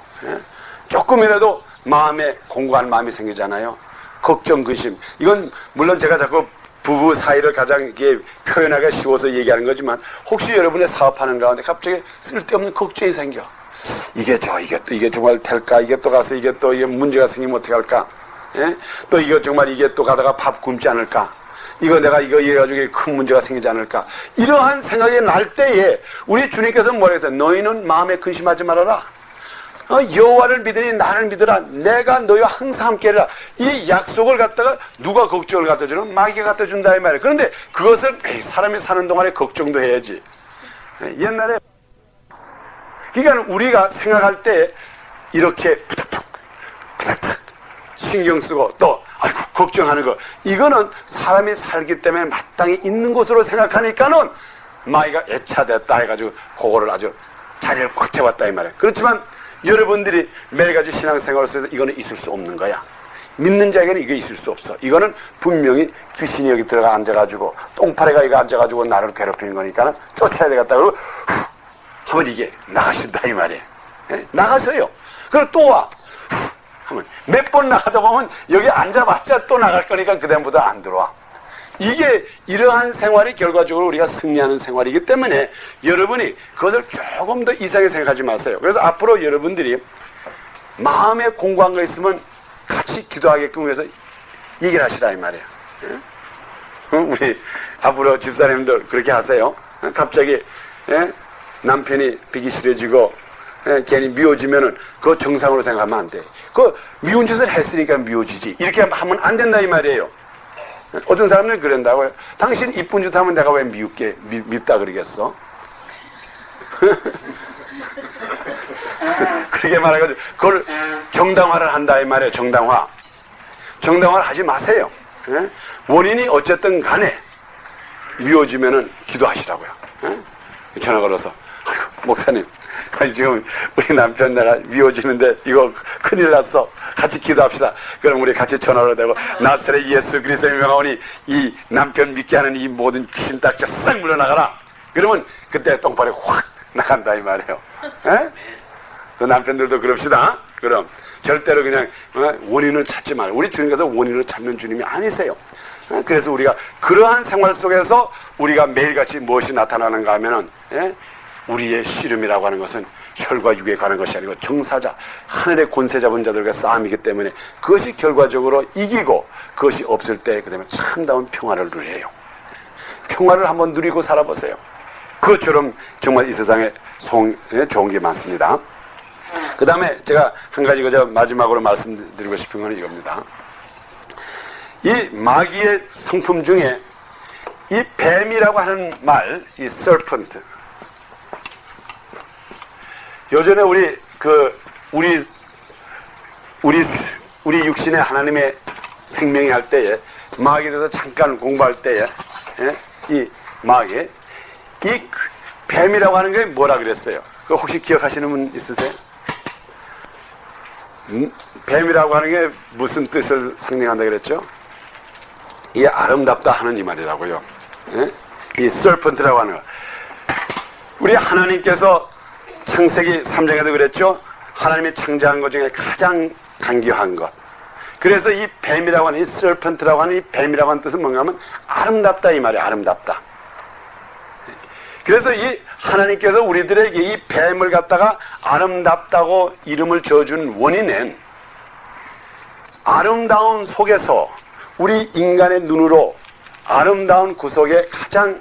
조금이라도 마음에 공고한 마음이 생기잖아요. 걱정, 근심. 이건 물론 제가 자꾸 부부 사이를 가장 이렇게 표현하기가 쉬워서 얘기하는 거지만 혹시 여러분의 사업하는 가운데 갑자기 쓸데없는 걱정이 생겨. 이게 정말 될까? 이게 또 가서 이게 문제가 생기면 어떻게 할까? 예? 또 이거 정말 이게 또 가다가 밥 굶지 않을까? 이거 내가 이거 해가지고 큰 문제가 생기지 않을까? 이러한 생각이 날 때에 우리 주님께서 뭐라 했어요? 너희는 마음에 근심하지 말아라. 여호와를 믿으니 나를 믿으라. 내가 너희와 항상 함께라. 이 약속을 갖다가 누가 걱정을 갖다 주는? 마귀가 갖다 준다 이 말이에요. 그런데 그것을 사람이 사는 동안에 걱정도 해야지. 옛날에 그러니까 우리가 생각할 때 이렇게 부탁 신경 쓰고 또 아이고 걱정하는 거 이거는 사람이 살기 때문에 마땅히 있는 것으로 생각하니까는 마귀가 애차됐다 해가지고 그거를 아주 자리를 꽉 태웠다 이 말이에요. 그렇지만 여러분들이 매일같이 신앙생활을 해서 이거는 있을 수 없는 거야. 믿는 자에게는 이게 있을 수 없어. 이거는 분명히 귀신이 여기 들어가 앉아가지고 똥파래가 이거 앉아가지고 나를 괴롭히는 거니까 쫓아야 되겠다. 그리고 하면 이게 나가신다 이 말이에요. 예? 나가서요. 그리고 또 와. 하면 몇 번 나가다 보면 여기 앉아봤자 또 나갈 거니까 그다음부터 안 들어와. 이게 이러한 생활이 결과적으로 우리가 승리하는 생활이기 때문에 여러분이 그것을 조금 더 이상하게 생각하지 마세요. 그래서 앞으로 여러분들이 마음에 공고한 거 있으면 같이 기도하게끔 해서 얘기를 하시라 이 말이에요. 예? 우리 앞으로 집사님들 그렇게 하세요. 갑자기 남편이 비기 싫어지고 괜히 미워지면은 그거 정상으로 생각하면 안 돼. 그 미운 짓을 했으니까 미워지지. 이렇게 하면 안 된다 이 말이에요. 어떤 사람들은 그런다고요. 당신 이쁜 짓 하면 내가 왜 밉다 그러겠어? 그렇게 말해가지고 그걸 정당화를 한다 이 말이에요. 정당화를 하지 마세요. 원인이 어쨌든 간에 미워지면은 기도하시라고요. 전화 걸어서 아이고, 목사님 지금 우리 남편 내가 미워지는데 이거 큰일 났어. 같이 기도합시다. 그럼 우리 같이 전화로 되고 나사렛 예수 그리스도의 명하오니 이 남편 믿게 하는 이 모든 귀신 딱지 싹 물러나가라. 그러면 그때 똥파리 확 나간다 이 말이에요. 그 남편들도 그럽시다. 그럼 절대로 그냥 원인을 찾지 말고 우리 주님께서 원인을 찾는 주님이 아니세요. 그래서 우리가 그러한 생활 속에서 우리가 매일같이 무엇이 나타나는가 하면은 우리의 씨름이라고 하는 것은 혈과 육에 관한 것이 아니고 정사자 하늘의 권세 잡은 자들과 싸움이기 때문에 그것이 결과적으로 이기고 그것이 없을 때 그 다음에 참다운 평화를 누려요. 평화를 한번 누리고 살아보세요. 그것처럼 정말 이 세상에 좋은 게 많습니다. 그 다음에 제가 한 가지 그저 마지막으로 말씀드리고 싶은 건 이겁니다. 이 마귀의 성품 중에 이 뱀이라고 하는 말, 이 serpent. 요전에 우리 육신의 하나님의 생명이 할 때에 마귀에 대해서 잠깐 공부할 때에 이 마귀, 이 뱀이라고 하는 게 뭐라 그랬어요? 그 혹시 기억하시는 분 있으세요? 뱀이라고 하는 게 무슨 뜻을 상징한다 그랬죠? 이게 아름답다 하는 이 말이라고요. 예? 이 serpent라고 하는 거. 우리 하나님께서 창세기 3장에도 그랬죠? 하나님이 창조한 것 중에 가장 간교한 것. 그래서 이 뱀이라고 하는 이 serpent라고 하는 이 뱀이라고 하는 뜻은 뭔가 하면 아름답다 이 말이에요. 아름답다. 그래서 이 하나님께서 우리들에게 이 뱀을 갖다가 아름답다고 이름을 지어준 원인은 아름다운 속에서 우리 인간의 눈으로 아름다운 구석에 가장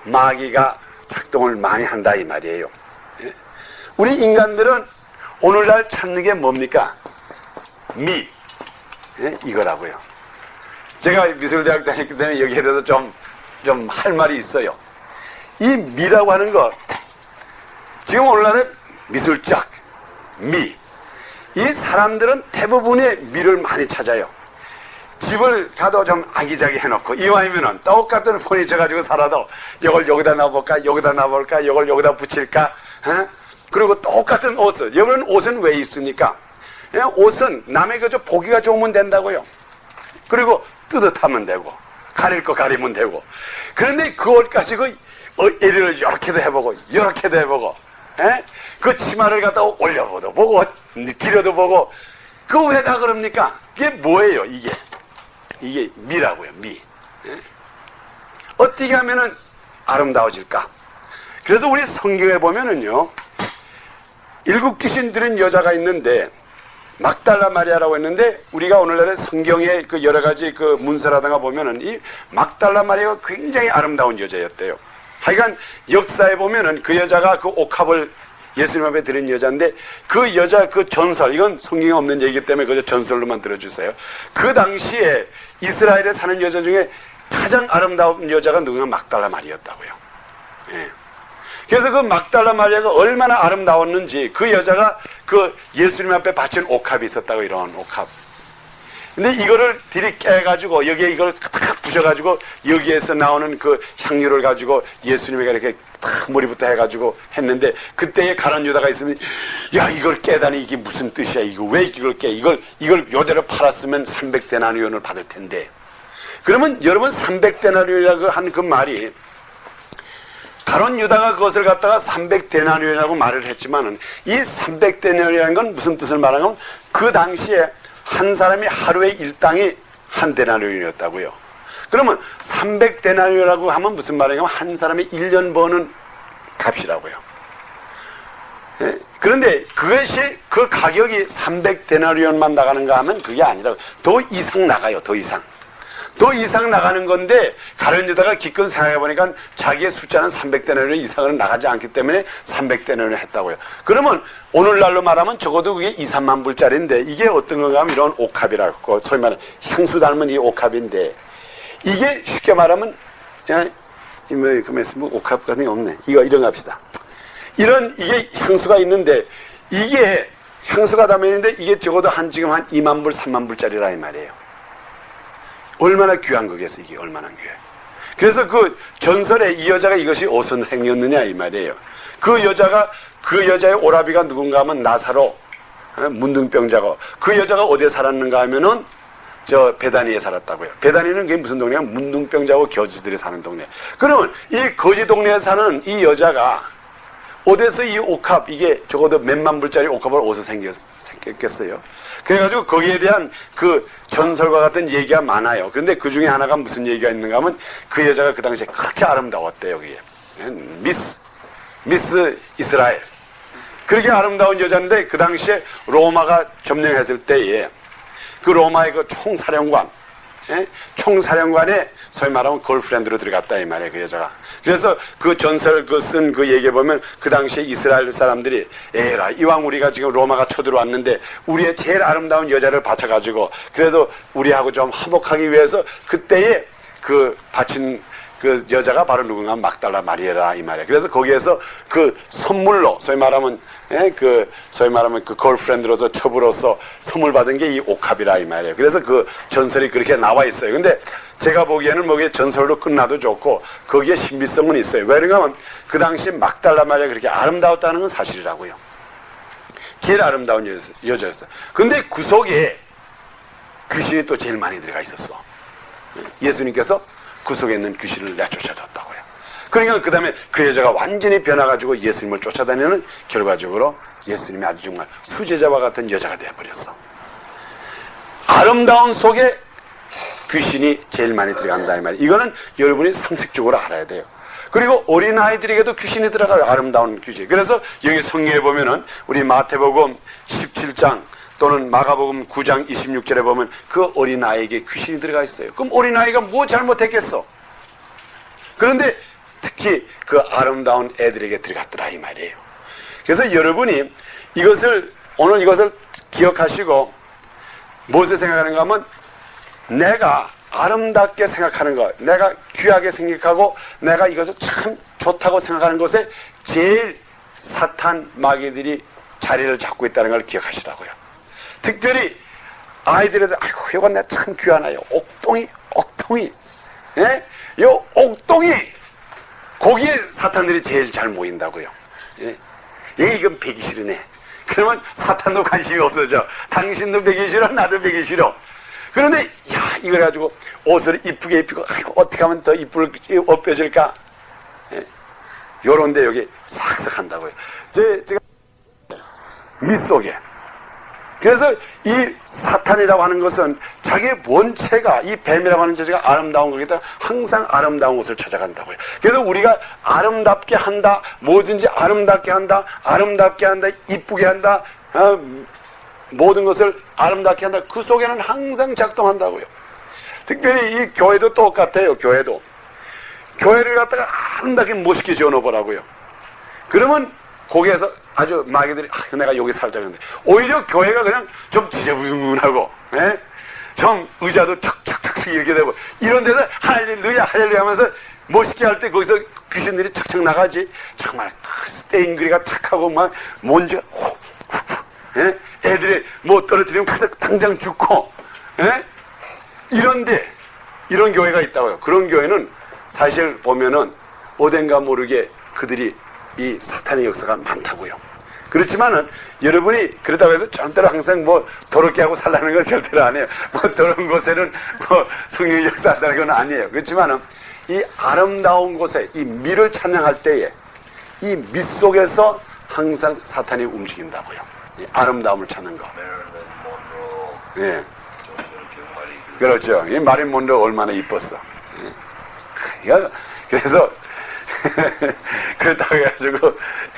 마귀가 작동을 많이 한다 이 말이에요. 우리 인간들은 오늘날 찾는 게 뭡니까? 미. 이거라고요. 제가 미술대학 다녔기 때문에 여기에 대해서 좀 할 말이 있어요. 이 미라고 하는 것, 지금 오늘날의 미술적 미, 이 사람들은 대부분의 미를 많이 찾아요. 집을 가도 좀 아기자기 해놓고 이왕이면은 똑같은 포니처 가지고 살아도 이걸 여기다 놔볼까, 여기다 놔볼까, 이걸 여기다 붙일까, 그리고 똑같은 옷을, 여러분 옷은 왜 입습니까? 옷은 남의 그저 보기가 좋으면 된다고요. 그리고 뜨뜻하면 되고 가릴 거 가리면 되고. 그런데 그 옷 가지고 예를 이렇게도 해보고 이렇게도 해보고, 그 치마를 갖다가 올려보도 보고 길어도 보고, 그거 왜 다 그럽니까? 이게 뭐예요? 이게 미라고요. 미. 어떻게 하면은 아름다워질까? 그래서 우리 성경에 보면은요, 일곱 귀신 들은 여자가 있는데 막달라 마리아라고 했는데, 우리가 오늘날의 성경의 그 여러 가지 그 문서라든가 보면은 이 막달라 마리아가 굉장히 아름다운 여자였대요. 하여간 역사에 보면은 그 여자가 그 옥합을 예수님 앞에 드린 여자인데, 그 여자 그 전설, 이건 성경에 없는 얘기이기 때문에 그저 전설로만 들어주세요. 그 당시에 이스라엘에 사는 여자 중에 가장 아름다운 여자가 누구냐? 막달라 마리아였다고요. 예. 그래서 그 막달라 마리아가 얼마나 아름다웠는지, 그 여자가 그 예수님 앞에 바친 옥합이 있었다고, 이런 옥합. 근데 이거를 들이깨가지고 여기에 이걸 탁 부셔가지고 여기에서 나오는 그 향유를 가지고 예수님에게 이렇게 탁 머리부터 해가지고 했는데, 그때에 가룟 유다가 있으면, 야, 이걸 깨다니 이게 무슨 뜻이야? 이거 왜 이걸 깨? 이걸 요대로 팔았으면 300데나리온을 받을 텐데. 그러면 여러분 300데나리온이라고 한 그 말이, 가룟 유다가 그것을 갖다가 300데나리온이라고 말을 했지만은, 이 300데나리온이라는 건 무슨 뜻을 말하냐면, 그 당시에 한 사람이 하루의 일당이 한 데나리온이었다고요. 그러면 300데나리온이라고 하면 무슨 말이냐면 한 사람이 1년 버는 값이라고요. 예? 그런데 그것이, 그 가격이 300데나리온만 나가는가 하면 그게 아니라 더 이상 나가요. 더 이상 나가는 건데, 가룟 유다가 기껏 생각해보니까 자기의 숫자는 300데나리온 이상은 나가지 않기 때문에 300데나리온을 했다고요. 그러면 오늘날로 말하면 적어도 그게 2, 3만 불짜리인데, 이게 어떤 건가 하면 이런 옥합이라고, 소위 말하는 향수 닮은 이 옥합인데, 이게 쉽게 말하면, 뭐 옥합 같은 게 없네. 이런 거 합시다. 이게 향수가 있는데, 이게 향수가 담아있는데, 이게 적어도 지금 한 2만 불, 3만 불짜리라 이 말이에요. 얼마나 귀한 거겠어, 이게 얼마나 귀해. 그래서 그 전설에 이 여자가 이것이 어떤 행위였느냐 이 말이에요. 그 여자의 오라비가 누군가 하면 나사로, 문둥병자고, 그 여자가 어디에 살았는가 하면은 저 베다니에 살았다고요. 베다니는 그게 무슨 동네야? 문둥병자고 거지들이 사는 동네. 그러면 이 거지 동네에 사는 이 여자가 어디서 이 옥합, 이게 적어도 몇만 불짜리 옥합을 어디서 생겼겠어요? 그래가지고 거기에 대한 그 전설과 같은 얘기가 많아요. 그런데 그 중에 하나가 무슨 얘기가 있는가 하면, 그 여자가 그 당시에 그렇게 아름다웠대요. 그게 미스 이스라엘. 그렇게 아름다운 여자인데, 그 당시에 로마가 점령했을 때에 그 로마의 그 총사령관의 소위 말하면 걸프렌드로 들어갔다 이 말이에요, 그 여자가. 그래서 그 전설 쓴 그 얘기에 보면, 그 당시에 이스라엘 사람들이, 에라, 이왕 우리가 지금 로마가 쳐들어왔는데 우리의 제일 아름다운 여자를 바쳐가지고 그래도 우리하고 좀 화목하기 위해서, 그때에 그 바친 그 여자가 바로 누군가 막달라 마리아라 이 말이에요. 그래서 거기에서 그 선물로, 소위 말하면 그 걸프렌드로서, 첩으로서 선물 받은 게 이 옥합이라 이 말이에요. 그래서 그 전설이 그렇게 나와 있어요. 근데 제가 보기에는 뭐 전설로 끝나도 좋고 거기에 신비성은 있어요. 왜 그런가 하면 그 당시 막달라 마리아가 그렇게 아름다웠다는 건 사실이라고요. 제일 아름다운 여자였어요. 근데 그 속에 귀신이 또 제일 많이 들어가 있었어. 예수님께서 그 속에 있는 귀신을 내쫓아줬다고요. 그러니까 그 다음에 그 여자가 완전히 변화가지고 예수님을 쫓아다니는 결과적으로 예수님이 아주 정말 수제자와 같은 여자가 되어버렸어. 아름다운 속에 귀신이 제일 많이 들어간다 이 말이에요. 이거는 여러분이 상식적으로 알아야 돼요. 그리고 어린아이들에게도 귀신이 들어가요. 아름다운 귀신. 그래서 여기 성경에 보면은 우리 마태복음 17장 또는 마가복음 9장 26절에 보면 그 어린아이에게 귀신이 들어가 있어요. 그럼 어린아이가 뭐 잘못했겠어? 그런데 특히 그 아름다운 애들에게 들어갔더라 이 말이에요. 그래서 여러분이 오늘 이것을 기억하시고 무엇을 생각하는가 하면 내가 아름답게 생각하는 것, 내가 귀하게 생각하고 내가 이것을 참 좋다고 생각하는 것에 제일 사탄 마귀들이 자리를 잡고 있다는 걸 기억하시라고요. 특별히 아이들에서 아이고 이건 내 참 귀하나요. 옥동이 예? 요 옥동이 거기에 사탄들이 제일 잘 모인다고요. 예? 이건 배기 싫으네. 그러면 사탄도 관심이 없어져. 당신도 배기 싫어, 나도 배기 싫어. 그런데 야 이걸 가지고 옷을 이쁘게 입히고 아이고 어떻게 하면 더 이쁠 업혀질까? 예? 요런데 여기 싹싹 한다고요. 제가 밑 속에. 그래서 이 사탄이라고 하는 것은 자기의 본체가 이 뱀이라고 하는 자체가 아름다운 거기다 항상 아름다운 것을 찾아간다고요. 그래서 우리가 아름답게 한다, 뭐든지 아름답게 한다, 이쁘게 한다, 모든 것을 아름답게 한다. 그 속에는 항상 작동한다고요. 특별히 이 교회도 똑같아요. 교회를 갖다가 아름답게 멋있게 지어놓으라고요. 그러면 거기에서 아주 마귀들이 내가 여기 살자 그러는데 오히려 교회가 그냥 좀 지저분하고 좀 의자도 탁탁탁 이렇게 되고 이런 데서 할렐루야 하면서 멋있게 할 때 거기서 귀신들이 착착 나가지. 정말 스테인그리가 착하고 막 먼지가 애들이 뭐 떨어뜨리면 가서 당장 죽고 이런데 이런 교회가 있다고요. 그런 교회는 사실 보면은 어딘가 모르게 그들이 이 사탄의 역사가 많다고요. 그렇지만은 여러분이 그렇다고 해서 절대로 항상 뭐 더럽게 하고 살라는 건 절대로 안 해요. 뭐 더러운 곳에는 뭐 성령의 역사한다는 건 아니에요. 그렇지만은 이 아름다운 곳에 이 미를 찬양할 때에 이 밑 속에서 항상 사탄이 움직인다고요. 이 아름다움을 찾는 거. 예. 그렇죠. 이 마린 몬로 얼마나 이뻤어. 예. 그래서 그렇다고 해가지고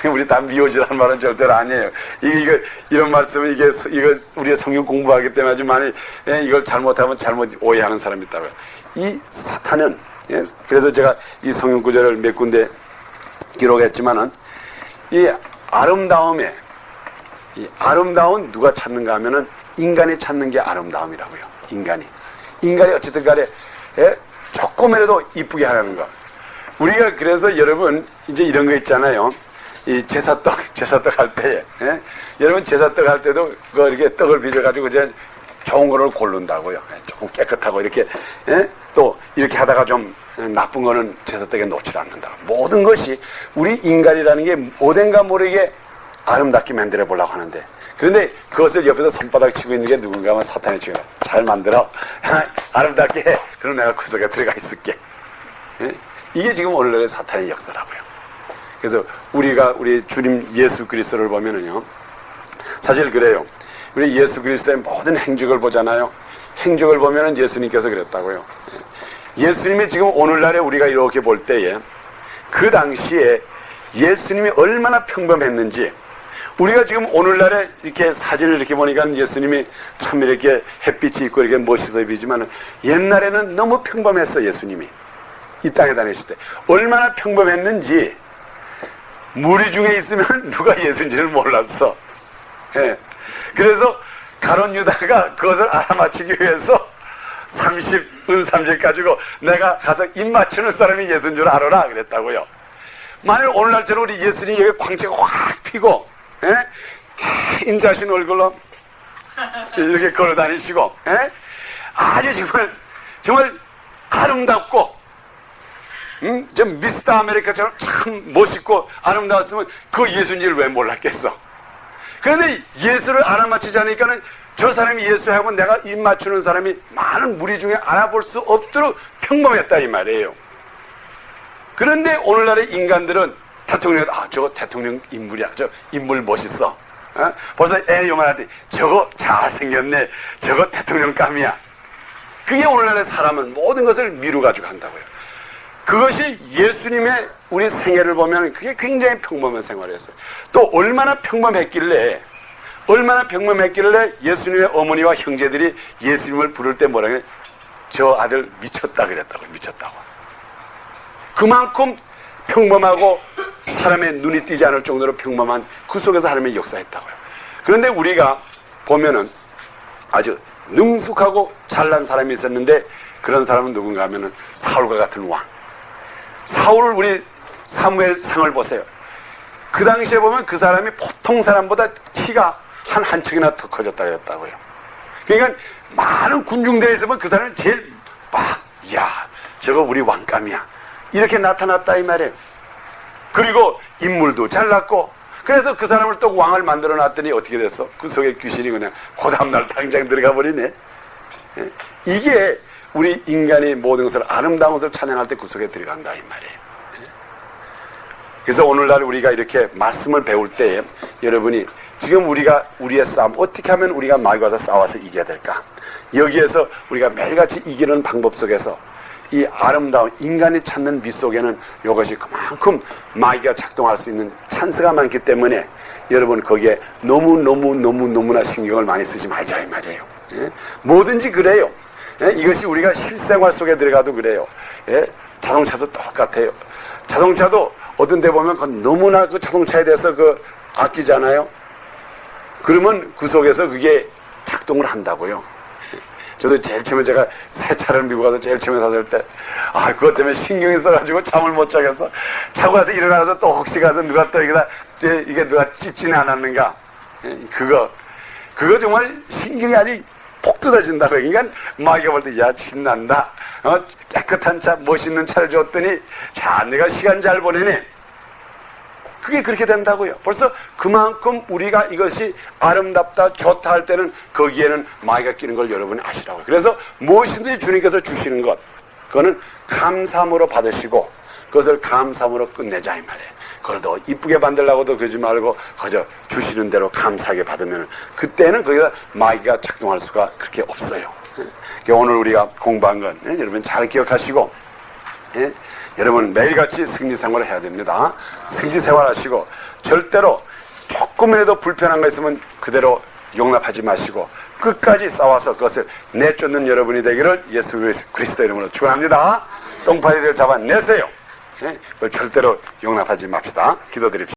우리 다 미워지라는 말은 절대로 아니에요. 이런 말씀은 이거 우리가 성경 공부하기 때문에 아주 많이 이걸 잘못하면 잘못 오해하는 사람이 있다고요. 이 사탄은 그래서 제가 이 성경 구절을 몇 군데 기록했지만은 이 아름다운 누가 찾는가 하면은 인간이 찾는 게 아름다움이라고요. 인간이 어쨌든 간에 조금이라도 이쁘게 하라는 거. 우리가 그래서 여러분 이제 이런 거 있잖아요. 이 제사떡 할 때에 여러분 제사떡 할 때도 그 이렇게 떡을 빚어가지고 이제 좋은 거를 고른다고요. 조금 깨끗하고 이렇게 또 이렇게 하다가 좀 나쁜 거는 제사떡에 놓지 않는다. 모든 것이 우리 인간이라는 게 어딘가 모르게 아름답게 만들어 보려고 하는데 그런데 그것을 옆에서 손바닥 치고 있는 게 누군가 하면 사탄이 치고 잘 만들어 아름답게 해. 그럼 내가 그 속에 들어가 있을게. 이게 지금 오늘날의 사탄의 역사라고요. 그래서 우리 주님 예수 그리스도를 보면은요, 사실 그래요. 우리 예수 그리스도의 모든 행적을 보잖아요. 행적을 보면은 예수님께서 그랬다고요. 예수님이 지금 오늘날에 우리가 이렇게 볼 때에 그 당시에 예수님이 얼마나 평범했는지 우리가 지금 오늘날에 이렇게 사진을 이렇게 보니까 예수님이 참 이렇게 햇빛이 있고 이렇게 멋있어 보이지만 옛날에는 너무 평범했어. 예수님이 이 땅에 다니실 때 얼마나 평범했는지 무리 중에 있으면 누가 예수인지를 몰랐어. 그래서 가룟 유다가 그것을 알아맞히기 위해서 30 가지고 내가 가서 입 맞추는 사람이 예수인 줄 알아라 그랬다고요. 만일 오늘날처럼 우리 예수님에게 광채가 확 피고 인자신 얼굴로 이렇게 걸어 다니시고 아주 정말 아름답고 좀 미스터 아메리카처럼 참 멋있고 아름다웠으면 그 예수님을 왜 몰랐겠어. 그런데 예수를 알아맞히지 않으니까는 저 사람이 예수하고 내가 입 맞추는 사람이 많은 무리 중에 알아볼 수 없도록 평범했다 이 말이에요. 그런데 오늘날의 인간들은 대통령, 저거 대통령 인물이야. 저 인물 멋있어. 벌써 애 요만할 때 저거 잘생겼네. 저거 대통령 감이야. 그게 오늘날의 사람은 모든 것을 미루가지고 한다고요. 그것이 예수님의 우리 생애를 보면 그게 굉장히 평범한 생활이었어요. 또 얼마나 평범했길래 예수님의 어머니와 형제들이 예수님을 부를 때 뭐라 그래? 저 아들 미쳤다 그랬다고. 미쳤다고. 그만큼 평범하고 사람의 눈이 띄지 않을 정도로 평범한 그 속에서 하나님의 역사했다고요. 그런데 우리가 보면은 아주 능숙하고 잘난 사람이 있었는데 그런 사람은 누군가 하면은 사울과 같은 왕. 사울을 우리 사무엘상을 보세요. 그 당시에 보면 그 사람이 보통 사람보다 키가 한 척이나 더 커졌다 그랬다고요. 그러니까 많은 군중대에 있으면 그 사람은 제일 저거 우리 왕감이야. 이렇게 나타났다 이 말이에요. 그리고 인물도 잘났고 그래서 그 사람을 또 왕을 만들어 놨더니 어떻게 됐어? 그 속에 귀신이 그냥 그 다음날 당장 들어가 버리네. 이게 우리 인간이 모든 것을 아름다운 것을 찬양할 때 그 속에 들어간다 이 말이에요. 그래서 오늘날 우리가 이렇게 말씀을 배울 때 여러분이 지금 우리의 싸움 어떻게 하면 우리가 마귀와 싸워서 이겨야 될까? 여기에서 우리가 매일같이 이기는 방법 속에서 이 아름다운 인간이 찾는 빛 속에는 이것이 그만큼 마귀가 작동할 수 있는 찬스가 많기 때문에 여러분 거기에 너무나 신경을 많이 쓰지 말자 이 말이에요. 뭐든지 그래요. 이것이 우리가 실생활 속에 들어가도 그래요. 자동차도 똑같아요. 자동차도 어떤 데 보면 너무나 그 자동차에 대해서 아끼잖아요. 그러면 그 속에서 그게 작동을 한다고요. 저도 제일 처음에 제가 새 차를 미국 가서 제일 처음에 샀을 때 그것 때문에 신경이 써가지고 잠을 못 자겠어. 자고 가서 일어나서 또 혹시 가서 누가 또 이게 누가 찢지는 않았는가. 그거 정말 신경이 아주 폭 뜯어진다고. 그러니까 마귀가 볼 때 신난다. 깨끗한 차 멋있는 차를 줬더니 내가 시간 잘 보내네. 그게 그렇게 된다고요. 벌써 그만큼 우리가 이것이 아름답다 좋다 할 때는 거기에는 마귀가 끼는 걸 여러분이 아시라고요. 그래서 무엇이든지 주님께서 주시는 것 그거는 감사함으로 받으시고 그것을 감사함으로 끝내자 이 말이에요. 그걸 더 이쁘게 만들려고도 그러지 말고 그저 주시는 대로 감사하게 받으면 그때는 거기다 마귀가 작동할 수가 그렇게 없어요. 오늘 우리가 공부한 건 여러분 잘 기억하시고 여러분 매일같이 승리생활을 해야 됩니다. 승리생활하시고 절대로 조금이라도 불편한 거 있으면 그대로 용납하지 마시고 끝까지 싸워서 그것을 내쫓는 여러분이 되기를 예수 그리스도 이름으로 축원합니다. 똥파리를 잡아내세요. 그걸 절대로 용납하지 맙시다. 기도드립시다.